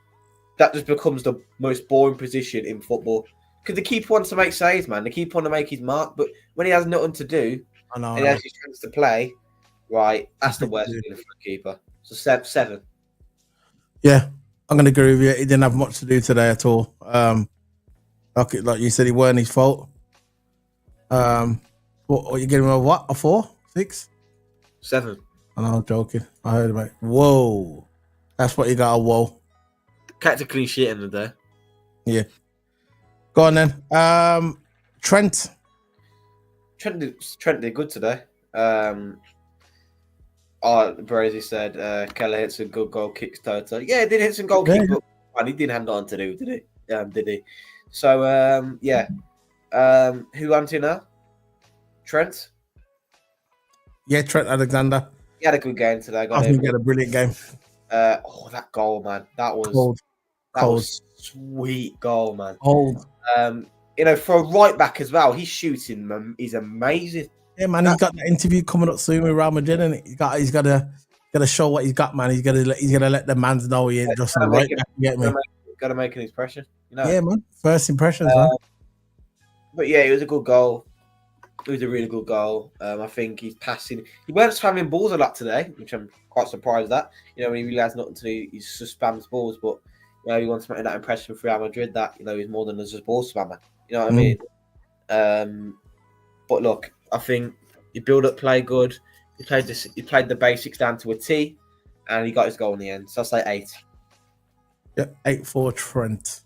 That just becomes the most boring position in football. Because the keeper wants to make saves, man. The keeper wants to make his mark, but when he has nothing to do I know. and he has his chance to play, right, that's the worst feeling for a keeper. So 7. Yeah, I'm going to agree with you. He didn't have much to do today at all. Like you said, it weren't his fault. What you giving him a what? A 4? 6? 7. I know, I'm joking. I heard about. Whoa, that's what you got. A whoa. Kept a clean sheet in the day. Yeah. Go on then. Trent. Trent did good today. Brazy said Keller hits a good goal, kicks TOTO. Yeah, he did hit some goal kicks, but man, he didn't hand on to do, did he? Did he? So yeah. Who on to now? Trent. Yeah, Trent Alexander. He had a good game today. I think he had a brilliant game. That goal, man. That was sweet goal, man. Cold. For a right back as well, he's shooting. He's amazing. Yeah, man. He's got the interview coming up soon with Real Madrid, and he's got to show what he's got, man. He's gonna let the mans know he ain't just a right back. You get me? Got to make an impression. Yeah, man. First impressions, man. But yeah, it was a good goal. It was a really good goal. I think he's passing. He weren't spamming balls a lot today, which I'm quite surprised at. When he really has nothing to do, he just spams balls. But he wants to make that impression for Real Madrid that he's more than just a ball spammer. You know what I mean? But look, I think he build up play good. He played the basics down to a T, and he got his goal in the end. So I say 8. Yeah, 8 for Trent.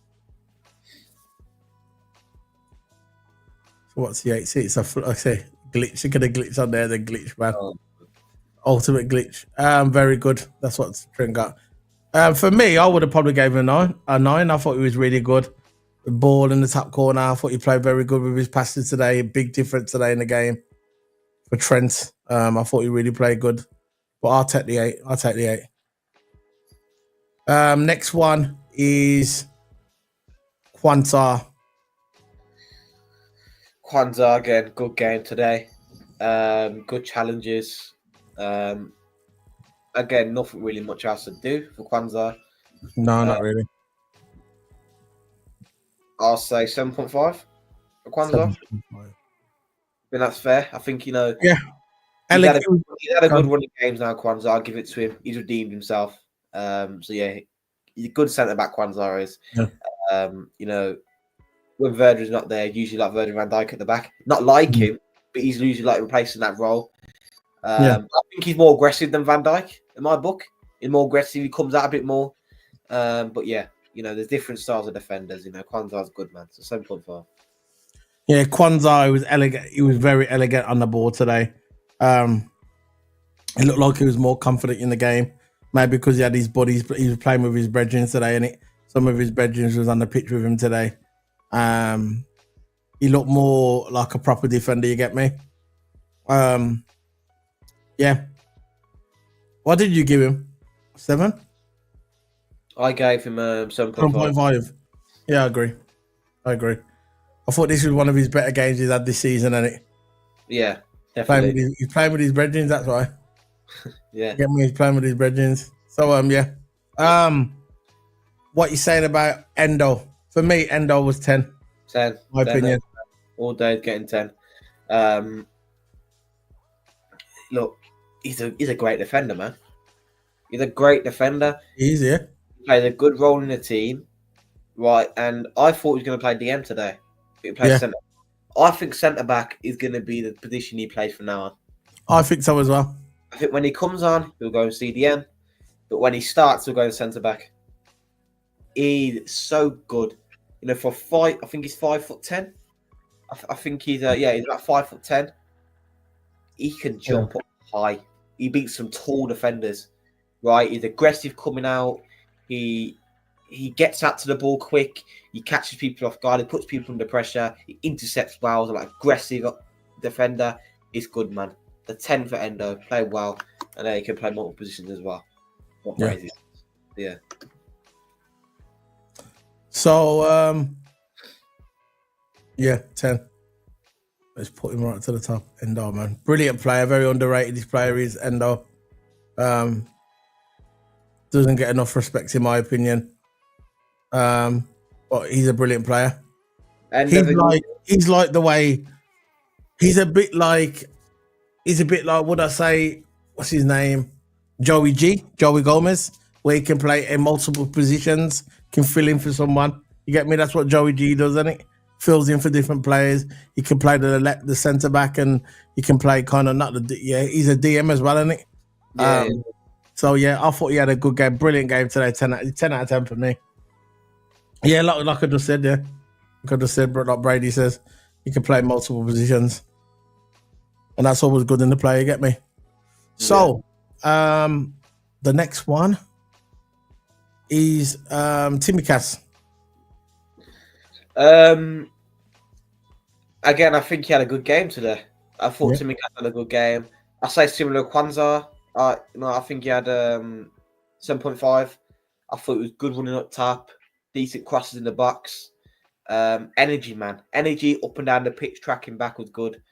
So what's the 8? See, it's I say glitch. You get a glitch on there, the glitch, man. Ultimate glitch. Very good. That's what Trent got. For me, I would have probably gave him a 9. I thought he was really good. The ball in the top corner. I thought he played very good with his passes today. Big difference today in the game for Trent. I thought he really played good. But I'll take the 8. Next one is Quanta. Kwanzaa again, good game today. Good challenges. Again, nothing really much else to do for Kwanzaa. No, not really. I'll say 7.5 for Kwanzaa. I think that's fair. I think Yeah. He's had a good run of games now, Kwanzaa. I'll give it to him. He's redeemed himself. So yeah, he's a good centre back. Kwanzaa is. Yeah. When Verder's not there, usually like Verder Van Dijk at the back. Not like him, but he's usually like replacing that role. I think he's more aggressive than Van Dijk in my book. He's more aggressive. He comes out a bit more. But yeah, there's different styles of defenders. Kwanzaa's good, man. So 7.5. Yeah, Quanta was elegant. He was very elegant on the ball today. It looked like he was more confident in the game. Maybe because he had his buddies. He was playing with his brethren today, and some of his brethren was on the pitch with him today. He looked more like a proper defender. You get me? Yeah. What did you give him? 7? I gave him 7.5. 7.5. Yeah, I agree. I thought this was one of his better games he's had this season, isn't it? Yeah, definitely. He's playing with his brethren, that's why. Yeah. Get me, he's playing with his brethren. So, yeah. What you saying about Endo? For me, Endo was 10. 10. My 10, opinion. All day getting 10. Look, he's a great defender, man. He's a great defender. He's yeah. He plays a good role in the team, right? And I thought he was going to play DM today. He plays centre. I think centre back is going to be the position he plays from now on. I think so as well. I think when he comes on, he'll go CDM. But when he starts, he'll go centre back. He's so good. For fight, I think he's 5'10". I think he's he's about 5'10". He can jump up high. He beats some tall defenders, right? He's aggressive coming out. He gets out to the ball quick. He catches people off guard. He puts people under pressure. He intercepts well. Like aggressive defender. He's good, man. The 10 for Endo. Play well. And then he can play multiple positions as well. What crazy. Yeah. So, yeah, 10. Let's put him right to the top. Endo, man. Brilliant player. Very underrated. This player is Endo. Doesn't get enough respect, in my opinion. But he's a brilliant player. And He's like the way... He's a bit like, would I say, what's his name? Joey Gomez, where he can play in multiple positions, can fill in for someone. You get me? That's what Joey G does, isn't it? Fills in for different players. He can play the centre back, and he can play kind of he's a DM as well, isn't it? Yeah. So yeah, I thought he had a good game, brilliant game today. 10 out of 10 for me. Yeah, like I just said, yeah. Like I just said, like Brady says, he can play multiple positions. And that's always good in the play, you get me? So, the next one is Timmy Cass. Again, I think he had a good game today. I thought Timmy Cass had a good game. I say similar to Kwanzaa. I think he had 7.5. I thought it was good running up top, decent crosses in the box. Energy, man. Energy up and down the pitch, tracking back was good.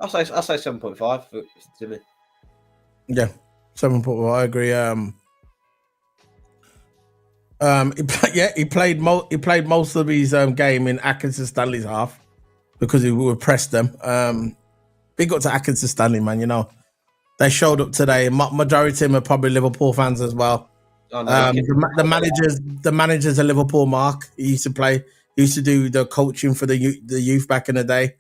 I'll say 7.5 for Timmy. Yeah, 7.5. I agree. He played most of his game in Accrington Stanley's half because he would press them. Big up to Accrington Stanley, man. You know, they showed up today. Majority of them are probably Liverpool fans as well. Oh, no, the manager's a Liverpool mark. He used to do the coaching for the youth back in the day.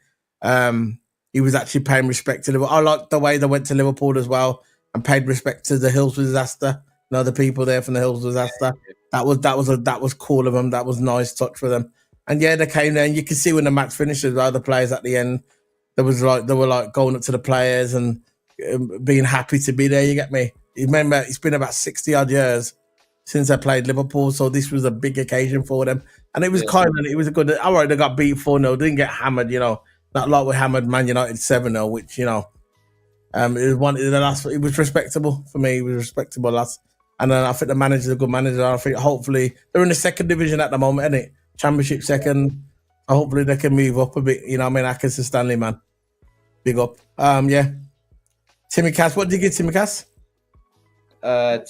He was actually paying respect to Liverpool. I like the way they went to Liverpool as well and paid respect to the Hillsborough disaster. You know, the people there from the Hillsborough disaster. That was cool of them. That was a nice touch for them. And yeah, they came there, and you can see when the match finished as well, the players at the end, they were like going up to the players and being happy to be there. You get me? You remember, it's been about 60 odd years since they played Liverpool, so this was a big occasion for them. And it was it was a good. All right, they got beat 4-0, didn't get hammered. You know, not like we hammered Man United 7-0, which, you know, it was respectable for me. It was respectable last. And then I think the manager's a good manager. I think hopefully they're in the second division at the moment, isn't it? Championship second. Hopefully they can move up a bit. You know what I mean? Accrington Stanley, man. Big up. Yeah. Timmy Cass, what did you give Timmy Cass?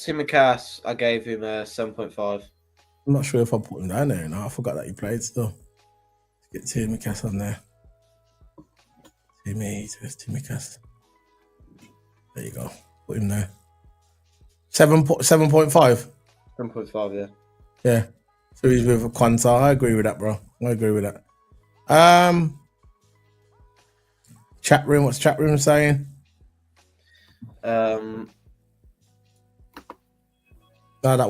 Timmy Cass, I gave him a 7.5. I'm not sure if I put him down there. No, I forgot that he played still. Let's get Timmy Cass on there. Timmy Cass. There you go. Put him there. 7.5. 7.5, yeah. Yeah. So he's with Kwanzaa. I agree with that, bro. I agree with that. Chat room. What's chat room saying? That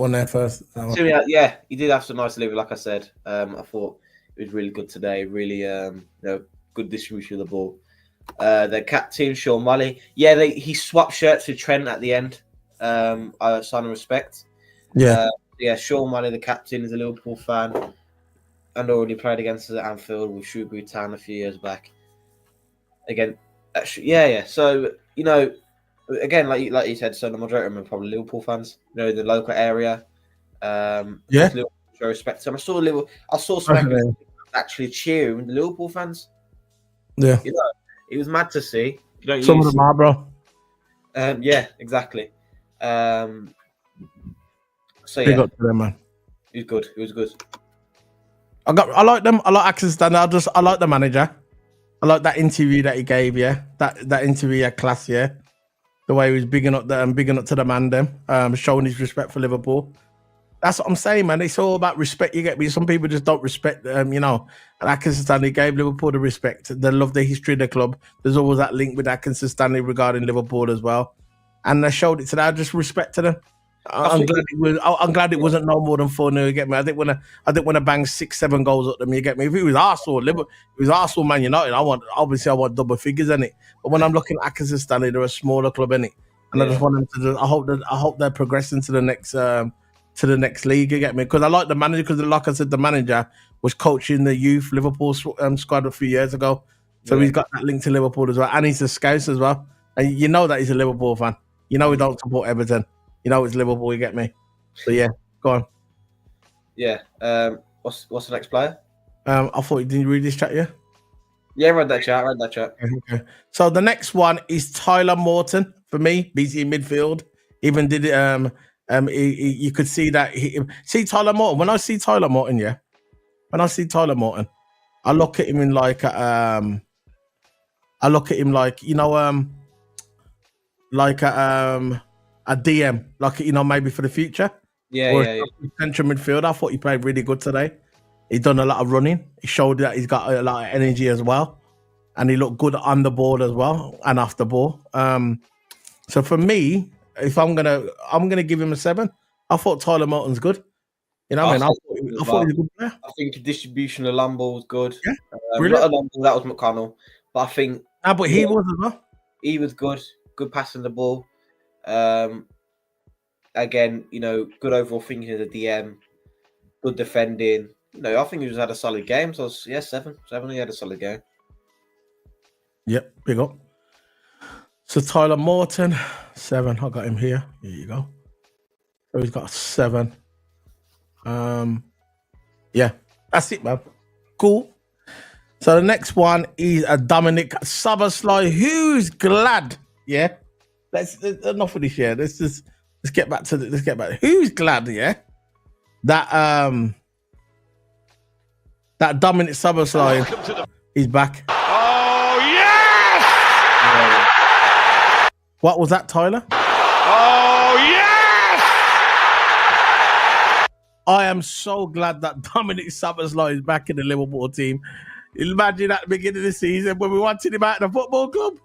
one there first. One. So yeah, he did have some nice delivery, like I said. I thought it was really good today. Really, good distribution of the ball. The captain, Sean Mully. Yeah, he swapped shirts with Trent at the end. Sign of respect. Yeah. Sean Mully, the captain, is a Liverpool fan and already played against us at Anfield with Shrewsbury Town a few years back. Again, So, you know, again, like you said, so the majority of them are probably Liverpool fans, you know, in the local area. Liverpool show respect to them. I saw some actually cheering the Liverpool fans. Yeah. You know, it was mad to see. Some of them are, bro. Yeah, exactly. So Big up to them, man. It was good. I like them. I like Accrington Stanley. I like the manager. I like that interview that he gave. Yeah, that interview had class. Yeah, the way he was bigging up to the man, them, showing his respect for Liverpool. That's what I'm saying, man. It's all about respect. You get me? Some people just don't respect them, you know. And Accrington Stanley gave Liverpool the respect. They love the history of the club. There's always that link with Accrington Stanley regarding Liverpool as well. And they showed it today. I just respected them. I'm glad it wasn't no more than 4-0. You get me? I didn't want to bang 6-7 goals at them. You get me? If it was Arsenal, Man United, I want double figures in it. But when I'm looking at Accrington Stanley, they're a smaller club in it, and I just want them to. I hope they're progressing to the next league. You get me? Because I like the manager. Because like I said, the manager was coaching the youth Liverpool squad a few years ago, so he's got that link to Liverpool as well, and he's a Scouse as well. And you know that he's a Liverpool fan. You know he don't support Everton. You know it's Liverpool, you get me? So yeah, go on. Yeah. What's the next player? I thought you didn't read this chat, yeah? Yeah, read that chat. Okay. So the next one is Tyler Morton for me, BC midfield. Even did it. You could see that. See Tyler Morton. When I see Tyler Morton, yeah. When I see Tyler Morton, I look at him in like I look at him like like a DM, like maybe for the future. Or Yeah. central midfield. I thought he played really good today. He done a lot of running. He showed that he's got a lot of energy as well, and he looked good on the ball as well and off the ball. So for me, if I'm gonna give him a 7. I thought Tyler Morton's good. You know what I mean? I thought he was a good player. I think the distribution of Lambo was good. Yeah, Not brilliant. a Lambo, that was McConnell, but I think But he was as well. he was good. Good passing the ball. Again, good overall thinking of the DM. Good defending. I think he just had a solid game. So 7. He had a solid game. Yep, big up. So Tyler Morton, 7. I got him here. Here you go. So he's got a 7. Yeah, that's it, man. Cool. So the next one is a Dominic Szoboszlai. Who's glad? Yeah. Let's enough of this. Yeah. Let's get back to who's glad? Yeah. That Dominic Szoboszlai is back. Oh, yes! What was that, Tyler? Oh, yes! I am so glad that Dominic Szoboszlai is back in the Liverpool team. Imagine at the beginning of the season when we wanted him at the football club.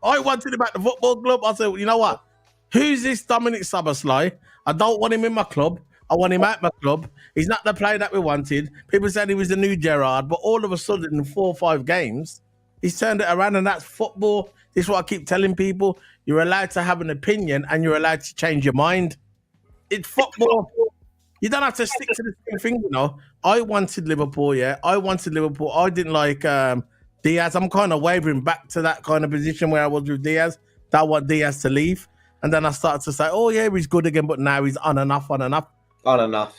I wanted him at the football club. I said, you know what? Who's this Dominic Szoboszlai? I don't want him in my club. I want him at my club. He's not the player that we wanted. People said he was the new Gerrard, but all of a sudden in 4 or 5 games, he's turned it around, and that's football. This is what I keep telling people. You're allowed to have an opinion and you're allowed to change your mind. It's football. You don't have to stick to the same thing, I wanted Liverpool, yeah. I wanted Liverpool. I didn't like Diaz. I'm kind of wavering back to that kind of position where I was with Diaz. That I want Diaz to leave. And then I started to say, oh, yeah, he's good again, but now he's on and off. On enough,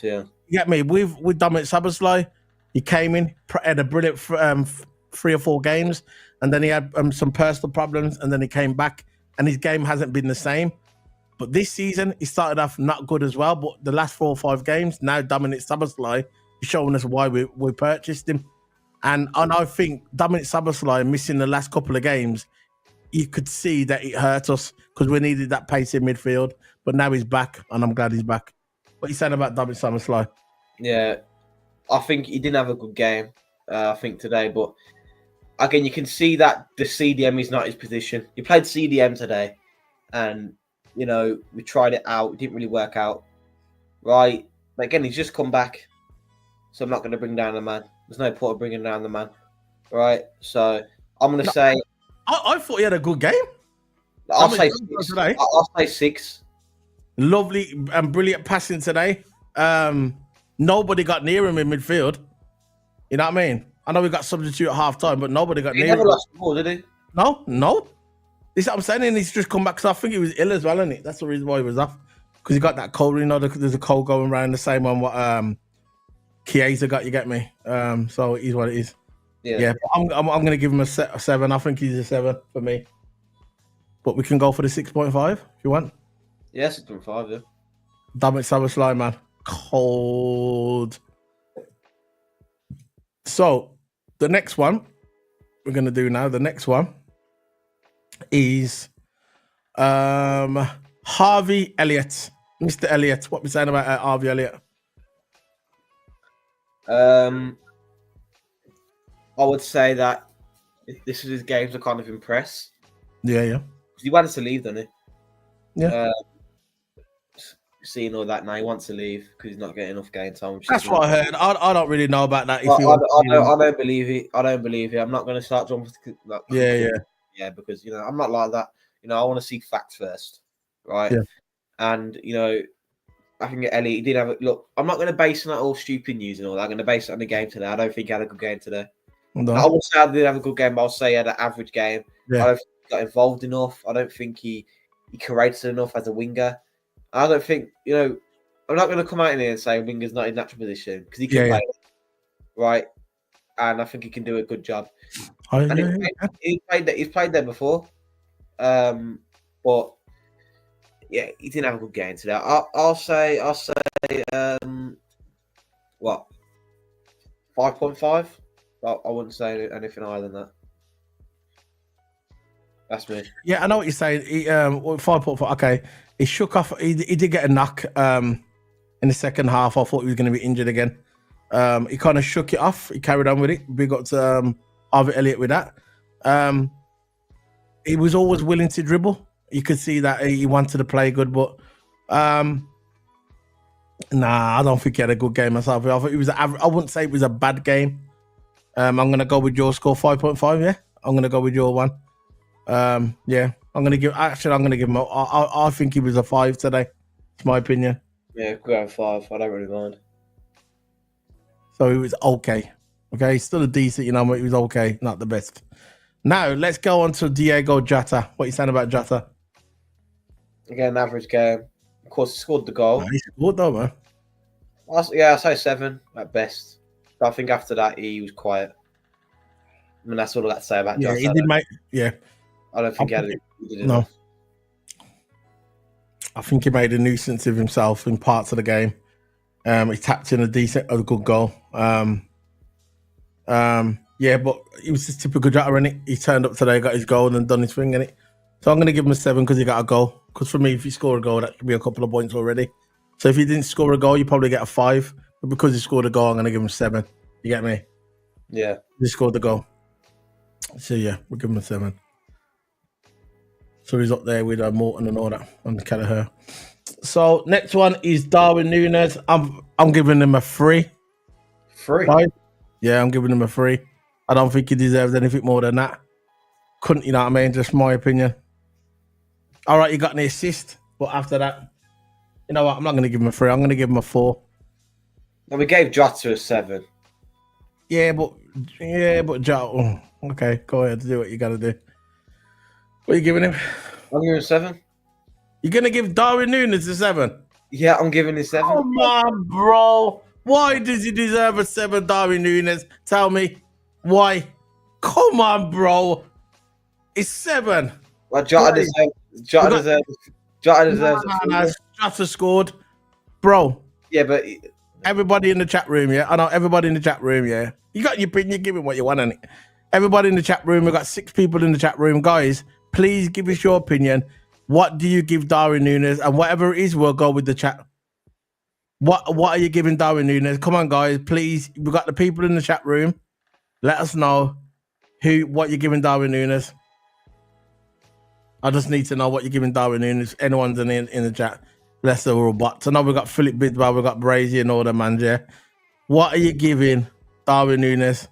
yeah. You get me? With Dominic Szoboszlai, he came in, had a brilliant 3 or 4 games, and then he had some personal problems, and then he came back, and his game hasn't been the same. But this season, he started off not good as well. But the last 4 or 5 games, now Dominic Szoboszlai is showing us why we purchased him. And I think Dominic Szoboszlai missing the last couple of games, you could see that it hurt us because we needed that pace in midfield. But now he's back, and I'm glad he's back. What you saying about Dominic Szoboszlai? Yeah, I think he didn't have a good game, I think, today. But again, you can see that the CDM is not his position. He played CDM today, and we tried it out. It didn't really work out. Right. But again, he's just come back. So I'm not going to bring down the man. There's no point of bringing down the man. Right. So I'm going to say... I thought he had a good game. I'll say 6. I'll say 6. Lovely and brilliant passing today. Nobody got near him in midfield. You know what I mean? I know we got substitute at half time, but nobody got near him. He never lost the ball, did he? No. This is what I'm saying, and he's just come back because I think he was ill as well, isn't it? That's the reason why he was off. Because he got that cold, there's a cold going around, the same one what Chiesa got, you get me? So it is what it is. Yeah. I'm going to give him a 7. I think he's a 7 for me. But we can go for the 6.5 if you want. Yeah, 6.5, yeah. Dominic Szoboszlai, man. Cold. So the next one we're going to do now, is Harvey Elliott. Mr. Elliott. What we saying about Harvey Elliott? I would say that this is his games to kind of impress. Yeah. He wanted to leave, didn't he? Yeah. Seeing all that now, he wants to leave because he's not getting enough game time. That's what I heard. I don't really know about that. I don't believe it. I'm not going to start jumping. Yeah, because I'm not like that. I want to see facts first, right? Yeah. And I think Ellie he did have a look. I'm not going to base on that all stupid news and all that. I'm going to base it on the game today. I don't think he had a good game today. No. I won't say I did have a good game, but I'll say he had an average game. Yeah. I don't think he got involved enough. I don't think he created enough as a winger. I don't think I'm not going to come out in here and say Winger's not in natural position because he can Yeah, play it, right? And I think he can do a good job. Oh, And yeah. he's played there before, but yeah, he didn't have a good game today. I'll say, what 5.5. I wouldn't say anything higher than that. That's me. Yeah, I know what you're saying. He 5.4. Okay, he shook off. He did get a knock in the second half. I thought he was going to be injured again. He kind of shook it off. He carried on with it. Big up to Harvey Elliott with that. He was always willing to dribble. You could see that he wanted to play good, but nah, I don't think he had a good game myself. I thought it was. I wouldn't say it was a bad game. I'm gonna go with your score 5.5. Yeah, I'm gonna go with your one. Yeah, I'm gonna give him. I think he was a 5 today. It's my opinion. Yeah, go 5. I don't really mind. So he was okay. Okay, he's still a decent. You know, he was okay, not the best. Now let's go on to Diego Jota. What are you saying about Jota? Again, average game. Of course, he scored the goal. He scored though, man. I say 7 at best. But I think after that he was quiet. I mean, that's all I got to say about Jota. He did make. Yeah, I don't think he did no. enough. I think he made a nuisance of himself in parts of the game. He tapped in a good goal. Yeah, but it was just typical Jota, innit? He turned up today, got his goal, and done his thing, innit? So I'm going to give him a 7 because he got a goal. Because for me, if you score a goal, that should be a couple of points already. So if he didn't score a goal, you probably get a 5. But because he scored a goal, I'm going to give him 7. You get me? Yeah. He scored the goal. So yeah, we'll give him a 7. So he's up there with Morton and all that, and Kelleher. So next one is Darwin Núñez. I'm giving him a 3. 3? 5. Yeah, I'm giving him a 3. I don't think he deserves anything more than that. Couldn't, you know what I mean? Just my opinion. All right, you got an assist, but after that, you know what? I'm not going to give him a 3. I'm going to give him a 4. And we gave Jota a 7. Yeah, but Jota. Okay, go ahead, do what you got to do. What are you giving him? I'm giving him a 7. You're going to give Darwin Núñez a 7? Yeah, I'm giving him a 7. Come on, bro. Why does he deserve a 7, Darwin Núñez? Tell me. Why? Come on, bro. It's 7. Well, Jota deserves. Jota scored. Bro. Yeah, but Everybody in the chat room, yeah? I know everybody in the chat room, yeah? You got your opinion, give him what you want, innit? Everybody in the chat room, we've got 6 people in the chat room. Guys, please give us your opinion. What do you give Darwin Núñez? And whatever it is, we'll go with the chat. What are you giving Darwin Núñez? Come on, guys, please. We've got the people in the chat room. Let us know what you're giving Darwin Núñez. I just need to know what you're giving Darwin Núñez. Anyone's in the chat. Leicester or bots. I know we've got Philip Bidwell, we've got Brazy and all the man, yeah. What are you giving Darwin Núñez?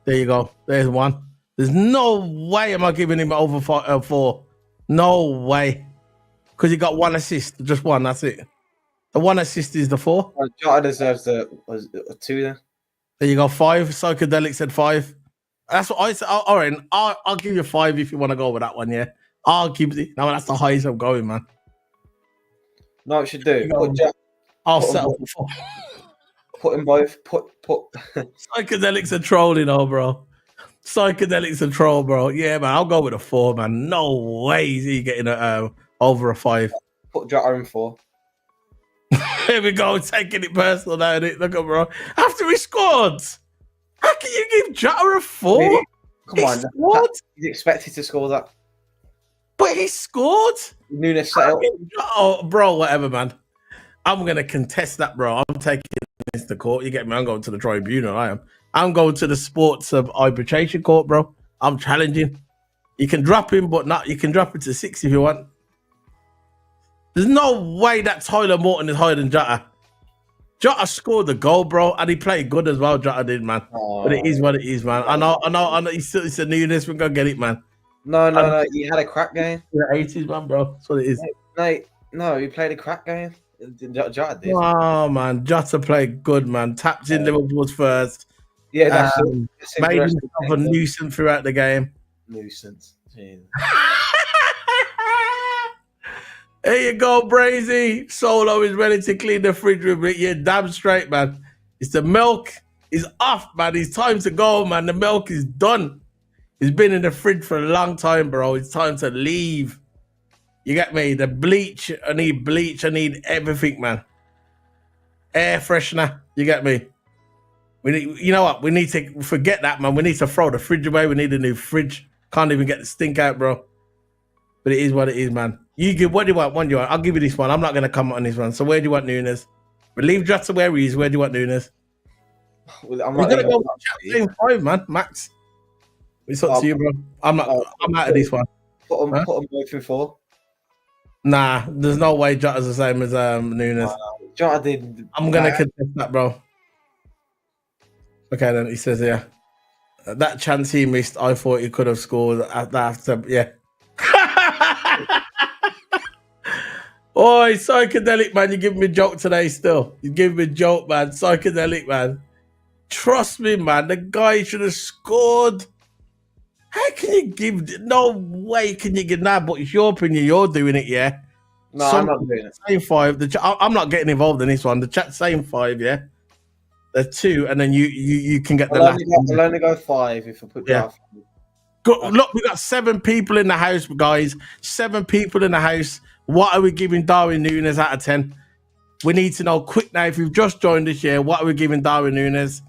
There you go. There's one. There's no way am I giving him over 4. No way. Because he got 1 assist. Just 1, that's it. The 1 assist is the 4. Jota deserves a 2 then. There you go, 5. Psychedelic said 5. That's what I said. All right, I'll give you 5 if you want to go with that one, yeah. I'll give it. No, that's the highest I'm going, man. No, it should do. I'll settle for 4. Put them both. Put. Psychedelics are trolling, bro. Psychedelics are troll, bro. Yeah, man. I'll go with a 4, man. No way is he getting over a 5. Put Jota in 4. Here we go, taking it personal now. Look at bro. After he scored, how can you give Jota a 4? Really? Come on, scored? He's expected to score that. But he scored. Núñez set up. Oh, bro, whatever, man. I'm gonna contest that, bro. I'm taking this to court. You get me? I'm going to the tribunal. I'm going to the sports of arbitration court, bro. I'm challenging. You can drop him, but not. You can drop it to 6 if you want. There's no way that Tyler Morton is higher than Jota. Jota scored the goal, bro, and he played good as well. Jota did, man. Oh. But it is what it is, man. I know. It's a Núñez. We're gonna get it, man. No. He had a crack game. The 80s, man, bro. That's what it is. No, he played a crack game. Jota did. Oh man, Jota played good, man. Tapped in Liverpool's first. Yeah, that's made himself a nuisance throughout the game. Nuisance. There you go, Brazy. Solo is ready to clean the fridge with it. Yeah, damn straight, man. It's the milk is off, man. It's time to go, man. The milk is done. It's been in the fridge for a long time, bro. It's time to leave. You get me? The bleach. I need bleach. I need everything, man. Air freshener. You get me? We need, you know what? We need to forget that, man. We need to throw the fridge away. We need a new fridge. Can't even get the stink out, bro. But it is what it is, man. You give what do you want? One do you want? I'll give you this one. I'm not gonna comment on this one. So where do you want Nunes? But leave Jota where he is. Where do you want Nunes? Well, I'm We're not gonna gonna go same 5, man. Max. It's up to you, bro. I'm out of this one. put them both in 4. Nah, there's no way Jota's the same as Nunes. Jota did. I'm gonna contest that, bro. Okay, then he says, yeah. That chance he missed, I thought he could have scored after, yeah. Oi, psychedelic, man. You give me a joke today still. You give me a joke, man. Psychedelic, man. Trust me, man. The guy should have scored. How can you give... No way can you give that, but it's your opinion. You're doing it, yeah? No, I'm not doing it. Same 5. I'm not getting involved in this one. The chat, same 5, yeah? There's 2, and then you can get the last. I'll only go 5 if I put that. Look, we got 7 people in the house, guys. 7 people in the house. What are we giving Darwin Nunes out of 10? We need to know quick now. If you've just joined this year, what are we giving Darwin Nunes?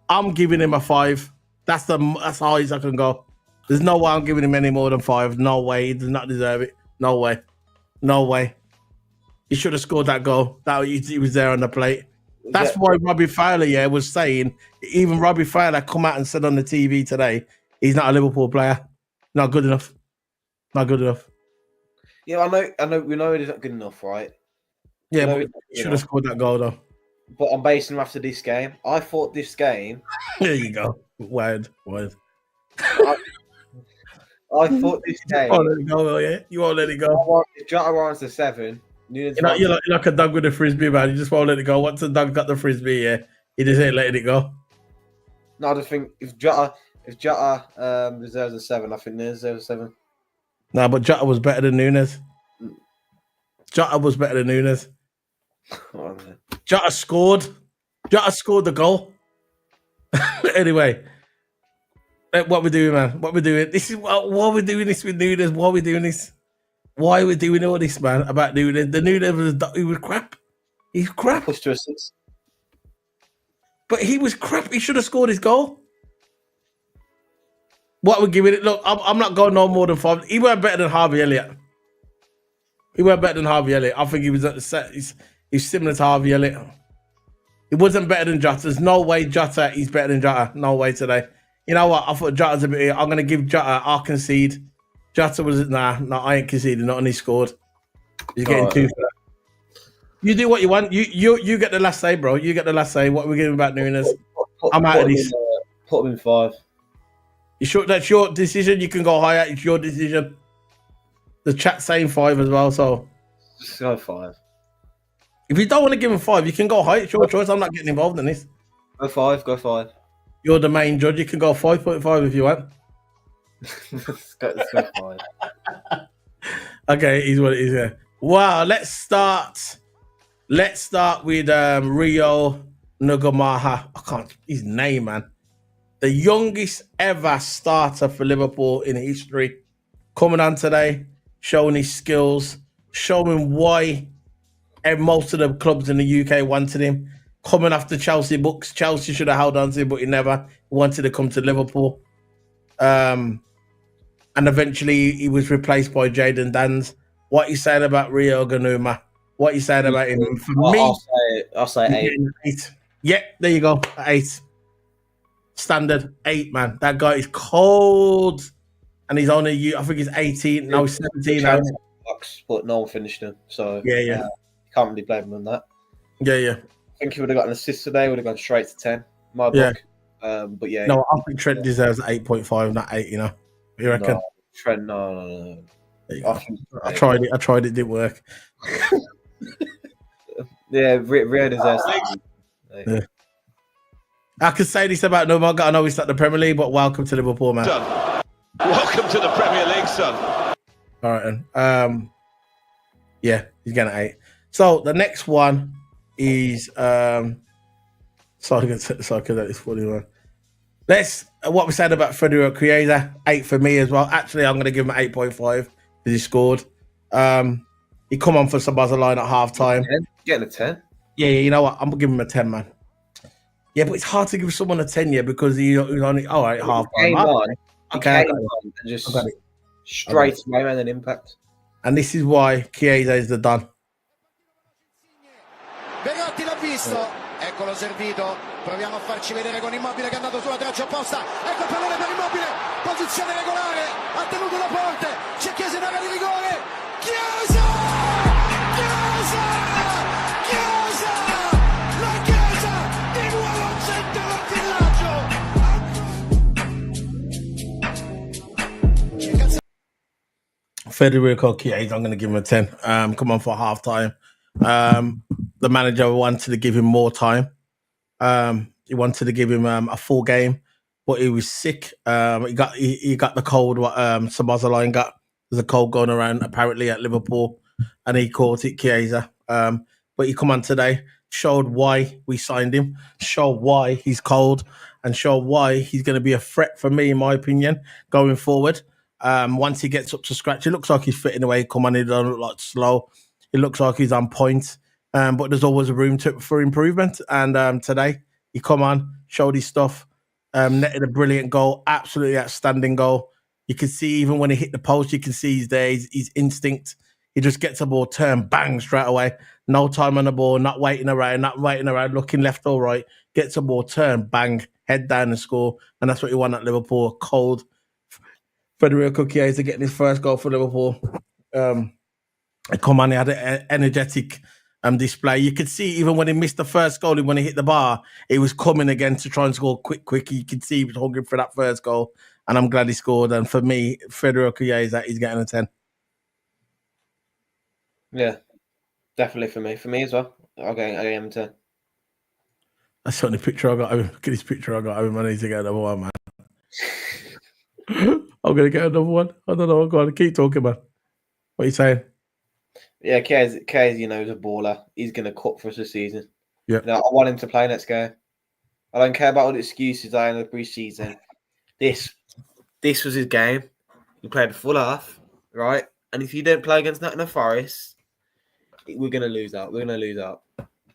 I'm giving him a 5. That's high as I can go. There's no way I'm giving him any more than 5. No way. He does not deserve it. No way. No way. He should have scored that goal. He was there on the plate. That's why Robbie Fowler, was saying, even Robbie Fowler come out and said on the TV today, he's not a Liverpool player. Not good enough. Not good enough. Yeah, I know. We know he's not good enough, right? Yeah, but he should have scored that goal, though. But I'm basing him after this game. I thought this game... There you go. Word. I thought this game... You won't let it go, yeah? You won't let it go. If Jota runs to 7... You're like a dog with a frisbee, man. You just won't let it go. Once the dog got the frisbee, yeah, he just ain't letting it go. No, I just think if Jota deserves a 7, I think Nunes deserves a 7. No, but Jota was better than Nunes. Jota was better than Nunes. Jota scored. Jota scored the goal. Anyway, what we doing, man? What we doing? This is what we're doing this with Nunes. Why are we doing this? Why are we doing all this, man? About Nunes? The Nunes was crap. He's crap. Push to assist. But he was crap. He should have scored his goal. What we're giving it? Look, I'm not going no more than 5. He weren't better than Harvey Elliott. I think he was at the set. He's similar to Harvey Elliott. He wasn't better than Jota. There's no way Jota is better than Jota. No way today. You know what? I thought Jota's a bit. I'm going to give Jota. I'll concede. Jota was no, I ain't conceding. Not, and he scored. He's getting 2 for that. You do what you want. You get the last say, bro. You get the last say. What we're giving about Nunes? I'm out of this. Put him in 5. You sure that's your decision? You can go higher. It's your decision. The chat saying 5 as well. So just go 5. If you don't want to give him 5, you can go high. It's your choice. I'm not getting involved in this. Go 5. Go 5. You're the main judge. You can go 5.5 if you want. Let's go 5. Okay, it is what it is. Yeah. Wow. Let's start with Rio Nugamaha. I can't. His name, man. The youngest ever starter for Liverpool in history. Coming on today, showing his skills, showing why most of the clubs in the UK wanted him. Coming off the Chelsea books. Chelsea should have held on to him, but he never wanted to come to Liverpool. And eventually he was replaced by Jadon Danns. What you saying about Rio Ganuma? What you saying about him? For me, I'll say 8. Yeah, there you go. 8. Standard 8, man. That guy is cold. And he's only, I think he's 18. No, he's 17 now. But no one finished him. So yeah. Can't really blame him on that. Yeah. I think he would have got an assist today, would have gone straight to 10. My book. But yeah. No, I think Trent deserves 8.5, not 8, you know. You reckon? No, Trent, no. I tried it didn't work. Yeah, Rio deserves 8. Yeah. I could say this about no I know he's not the Premier League, but welcome to Liverpool, man. Son. Welcome to the Premier League, son. All right, then. Yeah, he's getting an 8. So the next one is sorry, that is funny one. Let's what we said about Federico Chiesa, 8 for me as well. Actually, I'm going to give him an 8.5 because he scored. He come on for Sabazzaline at half time. Getting a 10. Yeah, you know what? I'm going to give him a 10, man. Yeah, but it's hard to give someone a 10 because he's only all right half time. Came on, Okay, and just straight away made an impact. And this is why Chiesa is the Don. Begotti l'ha visto, eccolo servito, proviamo a farci vedere con Immobile che è andato sulla traccia opposta, ecco il pallone per Immobile, posizione regolare, ha tenuto la porta, c'è Chiesa in area di rigore, Chiesa! Chiesa! Chiesa! La Chiesa di nuovo al centro del villaggio! Federico Chiesa, I'm going to give him a 10. Come on for half time. The manager wanted to give him more time. He wanted to give him a full game, but he was sick. He got the cold. What Sabazzaline got. There's a cold going around apparently at Liverpool, and he caught it. Chiesa. But he come on today, showed why we signed him, showed why he's cold, and showed why he's going to be a threat for me, in my opinion, going forward. Once he gets up to scratch, it looks like he's fitting away. Come on, he doesn't look like slow. It looks like he's on point, but there's always a room for improvement. And today, he come on, showed his stuff, netted a brilliant goal, absolutely outstanding goal. You can see even when he hit the post, you can see he's there, his instinct. He just gets the ball, turn, bang, straight away. No time on the ball, not waiting around, looking left or right. Gets the ball, turn, bang, head down and score. And that's what you want at Liverpool, cold. Federico Chiesa getting his first goal for Liverpool. Come on, he had an energetic display. You could see even when he missed the first goal, when he hit the bar, he was coming again to try and score quick. You could see he was hungry for that first goal, and I'm glad he scored. And for me, Federico Chiesa, he's getting a 10. Yeah, definitely for me. For me as well. Okay, I am 10. That's the only picture I got of him. Look at this picture I got of him. I need to get another one, man. I'm going to get another one. I don't know. I'm going to keep talking, man. What are you saying? Yeah, Chiesa, he's a baller. He's going to cut for us this season. Yeah. I want him to play next game. I don't care about all the excuses I in the pre-season. This was his game. He played a full half, right? And if you don't play against Nottingham Forest, we're going to lose out. We're going to lose out,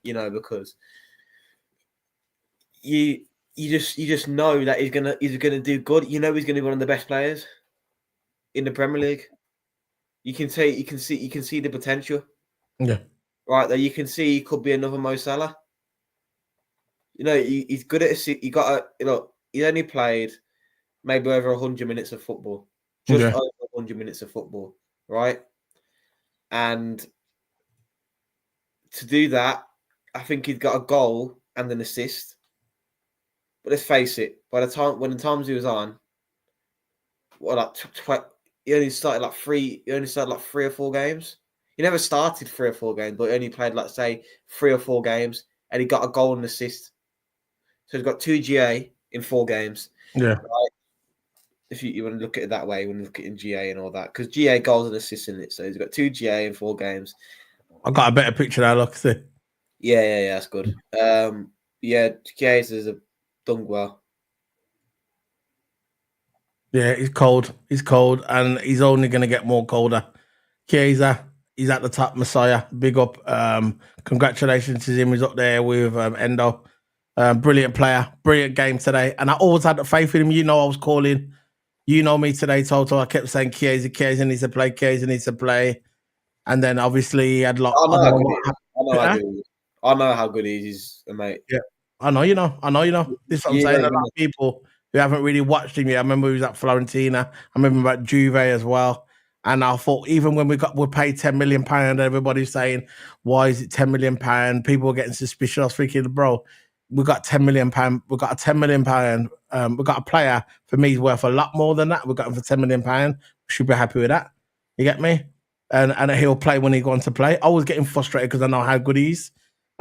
because you just know that he's gonna do good. He's going to be one of the best players in the Premier League. You can see the potential. Yeah. Right there, you can see he could be another Mo Salah. He's good at he only played maybe over 100 minutes of football. Just over 100 minutes of football, right? And to do that, I think he's got a goal and an assist. But let's face it, when the times he was on, he only started like 3 or 4 games. He never started 3 or 4 games, but he only played, let's say, 3 or 4 games, and he got a goal and assist. So he's got 2 GA in 4 games. Yeah. Right? If you want to look at it that way, when you look at it in GA and all that, because GA goals and assists in it. So he's got 2 GA in 4 games. I got a better picture now, look, see. Yeah, that's good. Chiesa is done well. Yeah, he's cold. He's cold, and he's only going to get more colder. Chiesa, he's at the top, Messiah. Big up. Congratulations to him. He's up there with Endo. Brilliant player. Brilliant game today. And I always had the faith in him. I was calling. You know me today, Toto. I kept saying Chiesa needs to play. Chiesa needs to play. And then obviously he had I know how good he is, mate. Yeah. I know you know. This is what I'm saying. A lot of people who haven't really watched him yet. I remember he was at Fiorentina. I remember about Juve as well. And I thought even when we paid £10 million, everybody's saying, why is it £10 million? People were getting suspicious. I was thinking, bro, we got £10 million. We got a £10 million. We got a player, for me, he's worth a lot more than that. We got him for £10 million. We should be happy with that. You get me? And he'll play when he wants to play. I was getting frustrated because I know how good he is.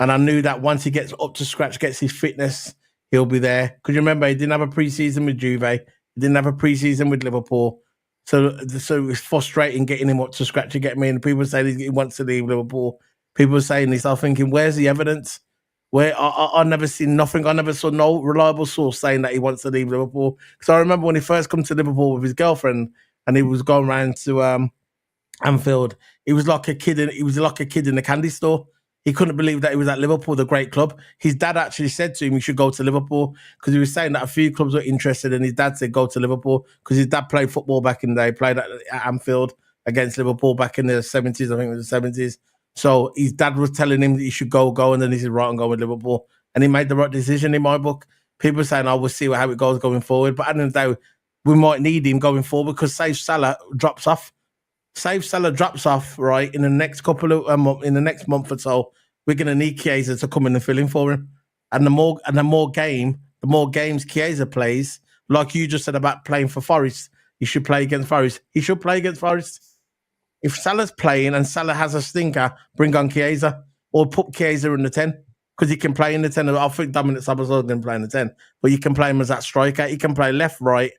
And I knew that once he gets up to scratch, gets his fitness, he'll be there. Because you remember, he didn't have a preseason with Juve. He didn't have a preseason with Liverpool. So it's frustrating getting him up to scratch and get me. And people saying he wants to leave Liverpool. People are saying this. I'm thinking, where's the evidence? Where I never seen nothing. I never saw no reliable source saying that he wants to leave Liverpool. Because I remember when he first come to Liverpool with his girlfriend, and he was going around to Anfield. He was like a kid. He was like a kid in the candy store. He couldn't believe that he was at Liverpool, the great club. His dad actually said to him, "You should go to Liverpool," because he was saying that a few clubs were interested, and his dad said, "Go to Liverpool," because his dad played football back in the day. Played at Anfield against Liverpool back in the 70s. I think it was the 70s. So his dad was telling him that he should go, and then he said, "Right, I'm going with Liverpool," and he made the right decision in my book. People are saying, "I will see how it goes going forward," but at the end of the day, we might need him going forward because say Salah drops off. Say Salah drops off, right, in the next couple of in the next month or so, we're gonna need Chiesa to come in and fill in for him. And the more games Chiesa plays, like you just said about playing for Forest, he should play against Forest. He should play against Forest. If Salah's playing and Salah has a stinker, bring on Chiesa or put Chiesa in the 10 because he can play in the 10. I think Dominic Szoboszlai didn't play in the 10, but you can play him as that striker. He can play left, right,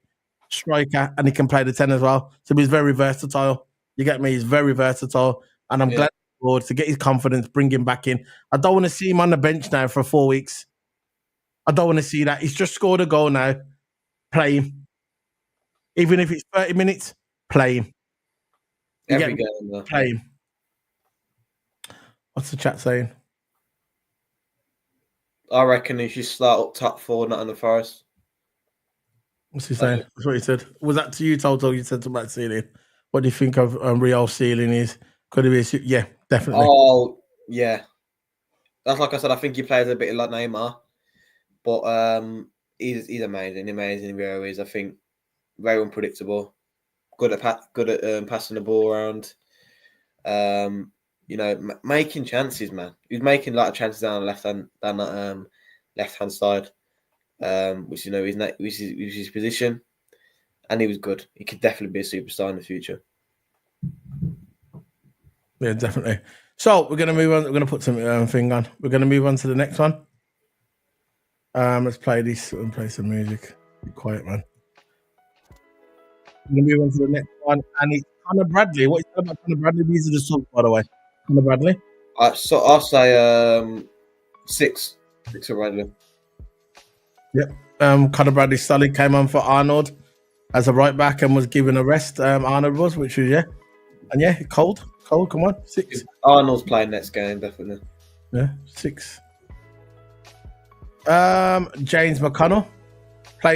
striker, and he can play the 10 as well. So he's very versatile. You get me? He's very versatile, and I'm glad to get his confidence, bring him back in. I don't want to see him on the bench now for 4 weeks. I don't want to see that. He's just scored a goal now. Play him. Even if it's 30 minutes, play him. Every game, play him. What's the chat saying? I reckon he should start up top 4, not in the Forest. What's he saying? That's what he said. Was that to you, Toto? You said about ceiling. What do you think of Real ceiling is? Could it be? Yeah, definitely. Oh, yeah. That's like I said. I think he plays a bit like Neymar, but he's amazing. Amazing where he is. I think very unpredictable. Good at passing the ball around. Making chances, man. He's making a lot of chances down the left hand side, which is his position, and he was good. He could definitely be a superstar in the future. Yeah, definitely. So we're gonna move on. We're gonna put some thing on. We're gonna move on to the next one. Let's play this and play some music. Be quiet, man. We're gonna move on to the next one, and it's Connor Bradley. What is that about Connor Bradley? These are the songs, by the way. Connor Bradley. So I'll say 6 for Bradley. Yep. Connor Bradley solid came on for Arnold as a right back and was given a rest. Arnold was, which was and cold. Come on, 6. Arnold's playing next game, definitely. Yeah, 6. James McConnell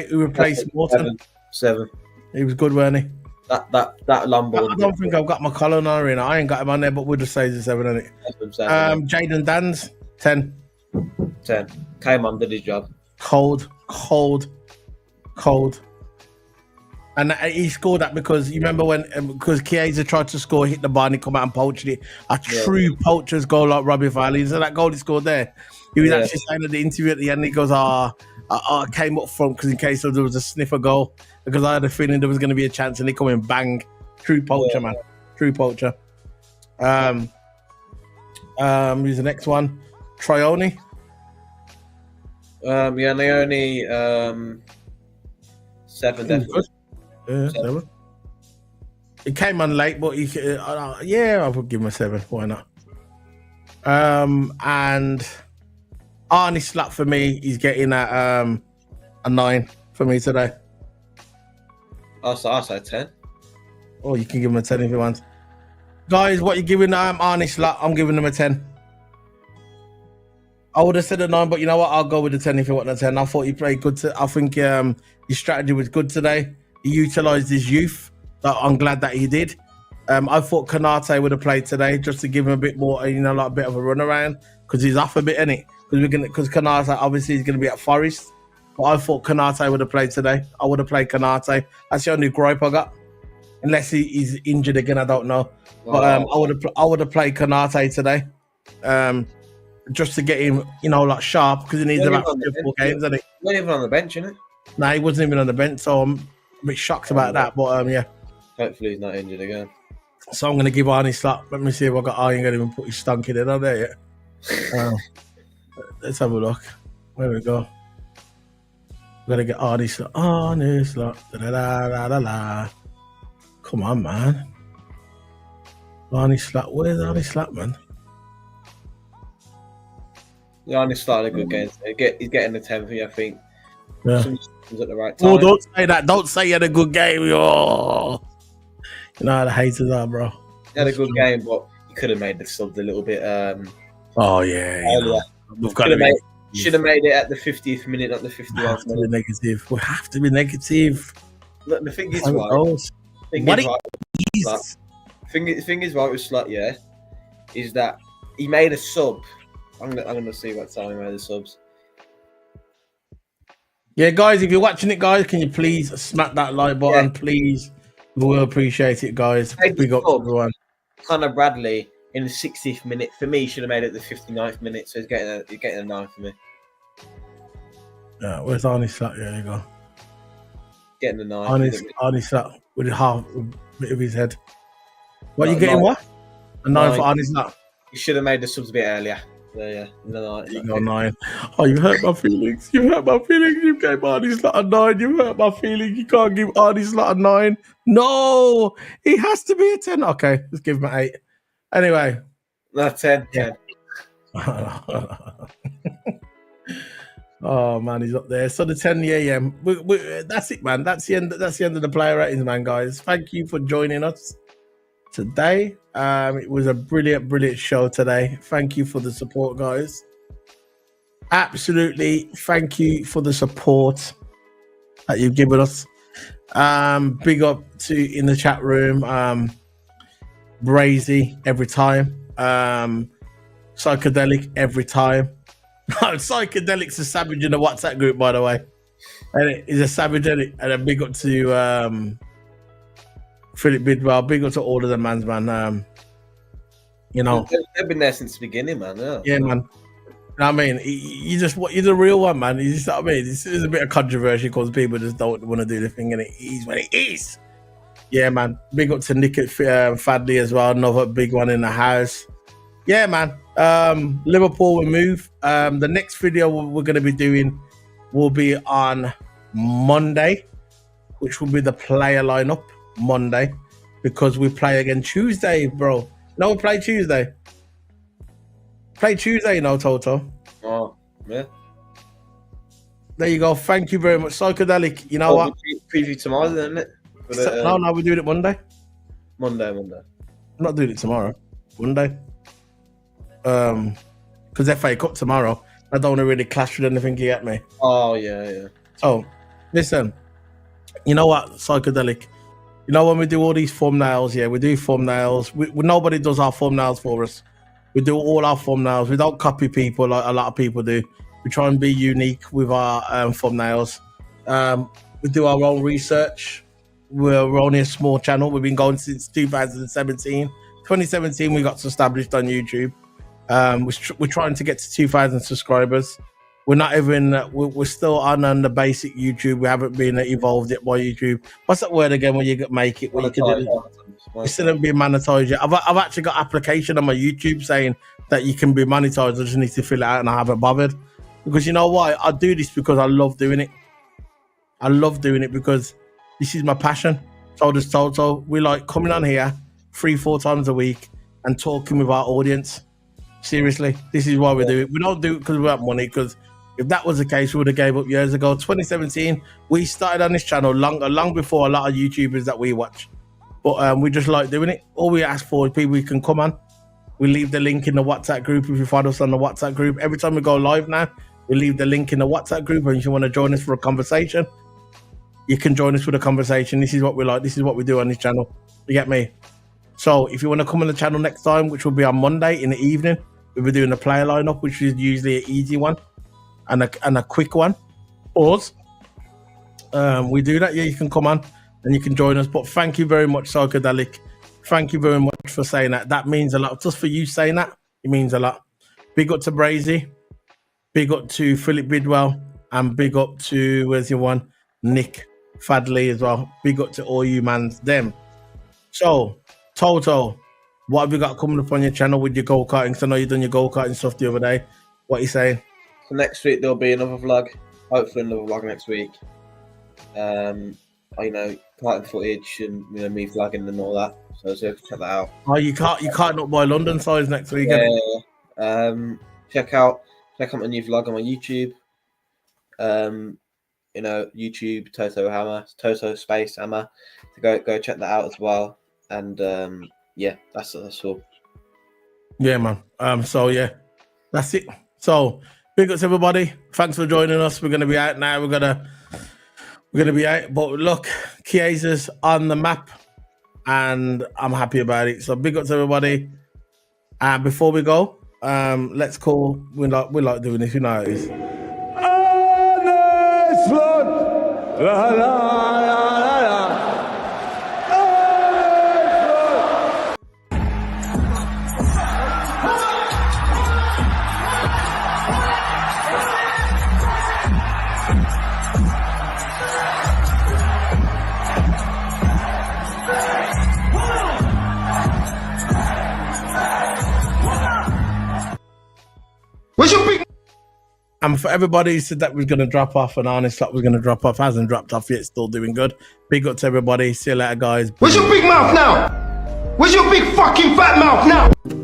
who replaced Morton. 7. He was good, weren't he? That Lambo. I don't think I've got McConnell on in. I ain't got him on there, but we'll just say he's a 7, isn't it? Jayden Danns, 10. 10. Came on, did his job. Cold. And he scored that because you remember when because Chiesa tried to score, hit the bar, and he come out and poached it. A true poacher's goal like Robbie Fowler. So that goal he scored there, he was actually saying at the interview at the end, he goes, I came up front because in case there was a sniffer goal, because I had a feeling there was going to be a chance, and he come in bang. True poacher, man. True poacher. Who's the next one? Trione. Leone, 7 definitely. Yeah, 7. He came on late, but I would give him a 7. Why not? And Arnie Slap for me, he's getting a 9 for me today. I'll say 10. Oh, you can give him a 10 if you want. Guys, what you giving Arnie Slap? I'm giving him a 10. I would have said a 9, but you know what? I'll go with the 10 if you want a 10. I thought he played good. I think his strategy was good today. He utilised his youth. So I'm glad that he did. I thought Kanate would have played today just to give him a bit more, like a bit of a run around because he's off a bit, isn't it? Because Kanate obviously is going to be at Forest. But I thought Kanate would have played today. I would have played Kanate. That's the only gripe I got. Unless he's injured again, I don't know. But I would have played Kanate today. Just to get him, like sharp because he needs about 4 games, isn't it? He wasn't even on the bench, isn't it? No, he wasn't even on the bench, so I'm a bit shocked about that. But yeah. Hopefully he's not injured again. So I'm going to give Arnie Slap. Let me see if I got Arnie going to even put his stunk in on there yet. Let's have a look. There we go. We're going to get Arnie Slap. Arnie Slap. Da, da, da, da, da. Come on, man. Arnie Slap. Where's Arnie Slap, man? Giannis started a good game. He's getting the 10th, I think. Yeah. Some was at the right time. Oh, don't say that. Don't say you had a good game. Oh. You know how the haters are, bro. He had a good game, but he could have made the subs a little bit. Oh, yeah. You know, we've got should have made it at the 50th minute, not the 51st minute. Negative. We have to be negative. Look, the thing is, The thing is right with Slot, yeah, is that he made a sub. I'm gonna see what time he made the subs. Yeah, guys, if you're watching it, guys, can you please smack that like button, please? We will appreciate it, guys. Big up to everyone. Connor Bradley in the 60th minute. For me, should have made it the 59th minute, so he's getting a 9 for me. Yeah, where's Arnie Slap? Yeah, there you go. Getting the 9. Arnie Slap with half a bit of his head. What, you getting what? A 9 for Arnie Slap? He should have made the subs a bit earlier. So, yeah, no, you got 9. Oh, you hurt my feelings. You hurt my feelings. You gave Arnie Slap a 9. You hurt my feelings. You can't give Arnie Slap a 9. No, he has to be a 10. Okay, let's give him an 8. Anyway. No, 10. Yeah. 10. Oh man, he's up there. So the 10 a.m. That's it, man. That's the end. That's the end of the player ratings, man, guys. Thank you for joining us today. It was a brilliant show today. Thank you for the support, guys. Absolutely, thank you for the support that you've given us. Big up to in the chat room, Brazy every time, Psychedelic every time. Psychedelic's a savage in the WhatsApp group, by the way, and he's a savage, and a big up to Philip Bidwell. Big up to all of the man. You know, they've been there since the beginning, man. Yeah, man. I mean, you're the real one, man. You just, I mean, this is a bit of controversy because people just don't want to do the thing, and it is what it is. Yeah, man. Big up to Nick Fadley as well. Another big one in the house. Yeah, man. Liverpool will move. The next video we're going to be doing will be on Monday, which will be the player lineup Monday, because we play again Tuesday, bro. No, we play Tuesday. Play Tuesday, TOTO. Oh, yeah. There you go. Thank you very much, Psychedelic. You know what? Preview tomorrow, isn't it? No, we're doing it Monday. Monday. I'm not doing it tomorrow. Monday. Because FA Cup tomorrow. I don't want to really clash with anything. You get me? Oh yeah. So, listen. You know what, Psychedelic? You know when we do all these thumbnails, yeah, we do thumbnails. Nobody does our thumbnails for us. We do all our thumbnails. We don't copy people like a lot of people do. We try and be unique with our thumbnails. We do our own research. We're only a small channel. We've been going since 2017. 2017, we got established on YouTube. We're trying to get to 2,000 subscribers. We're not even. We're still on the basic YouTube. We haven't been evolved yet by YouTube. What's that word again? When you make it, when you can do it. We still haven't been monetized yet. I've actually got application on my YouTube saying that you can be monetized. I just need to fill it out, and I haven't bothered because you know why? I do this because I love doing it. I love doing it because this is my passion. So does Toto. We like coming on here 3-4 times a week and talking with our audience. Seriously, this is why we do it. We don't do it because we want money, because if that was the case, we would have gave up years ago. 2017, we started on this channel long before a lot of YouTubers that we watch. But we just like doing it. All we ask for is people who can come on. We leave the link in the WhatsApp group if you find us on the WhatsApp group. Every time we go live now, we leave the link in the WhatsApp group. And if you want to join us for a conversation, you can join us for the conversation. This is what we like. This is what we do on this channel. You get me? So if you want to come on the channel next time, which will be on Monday in the evening, we'll be doing a player lineup, which is usually an easy one and a quick one. Pause. We do that. Yeah, you can come on and you can join us. But thank you very much, Psychedelic. Thank you very much for saying that. That means a lot. Just for you saying that, it means a lot. Big up to Brazy. Big up to Philip Bidwell. And big up to, where's your one? Nick Fadley as well. Big up to all you mans, them. So, Toto, what have you got coming up on your channel with your go-karting? Because I know you done your go-karting stuff the other day. What are you saying? So next week there'll be another vlog. Hopefully another vlog next week. you know, Titan footage and me vlogging and all that. So check that out. Oh, you can't not buy London size next weekend. Yeah. Check out my new vlog on my YouTube. You know, YouTube TOTO space Hammer. So go check that out as well. And yeah, that's all. Yeah, man. So yeah, that's it. So big ups everybody. Thanks for joining us. We're gonna be out now. We're gonna be out. But look, Chiesa's on the map, and I'm happy about it. So big ups everybody. And before we go, let's call. We like doing this. You know how it is. La, la, la, la. Where's your big... And for everybody who said that was going to drop off and Honest Slot was going to drop off, hasn't dropped off yet, still doing good. Big up to everybody. See you later, guys. Where's your big mouth now? Where's your big fucking fat mouth now?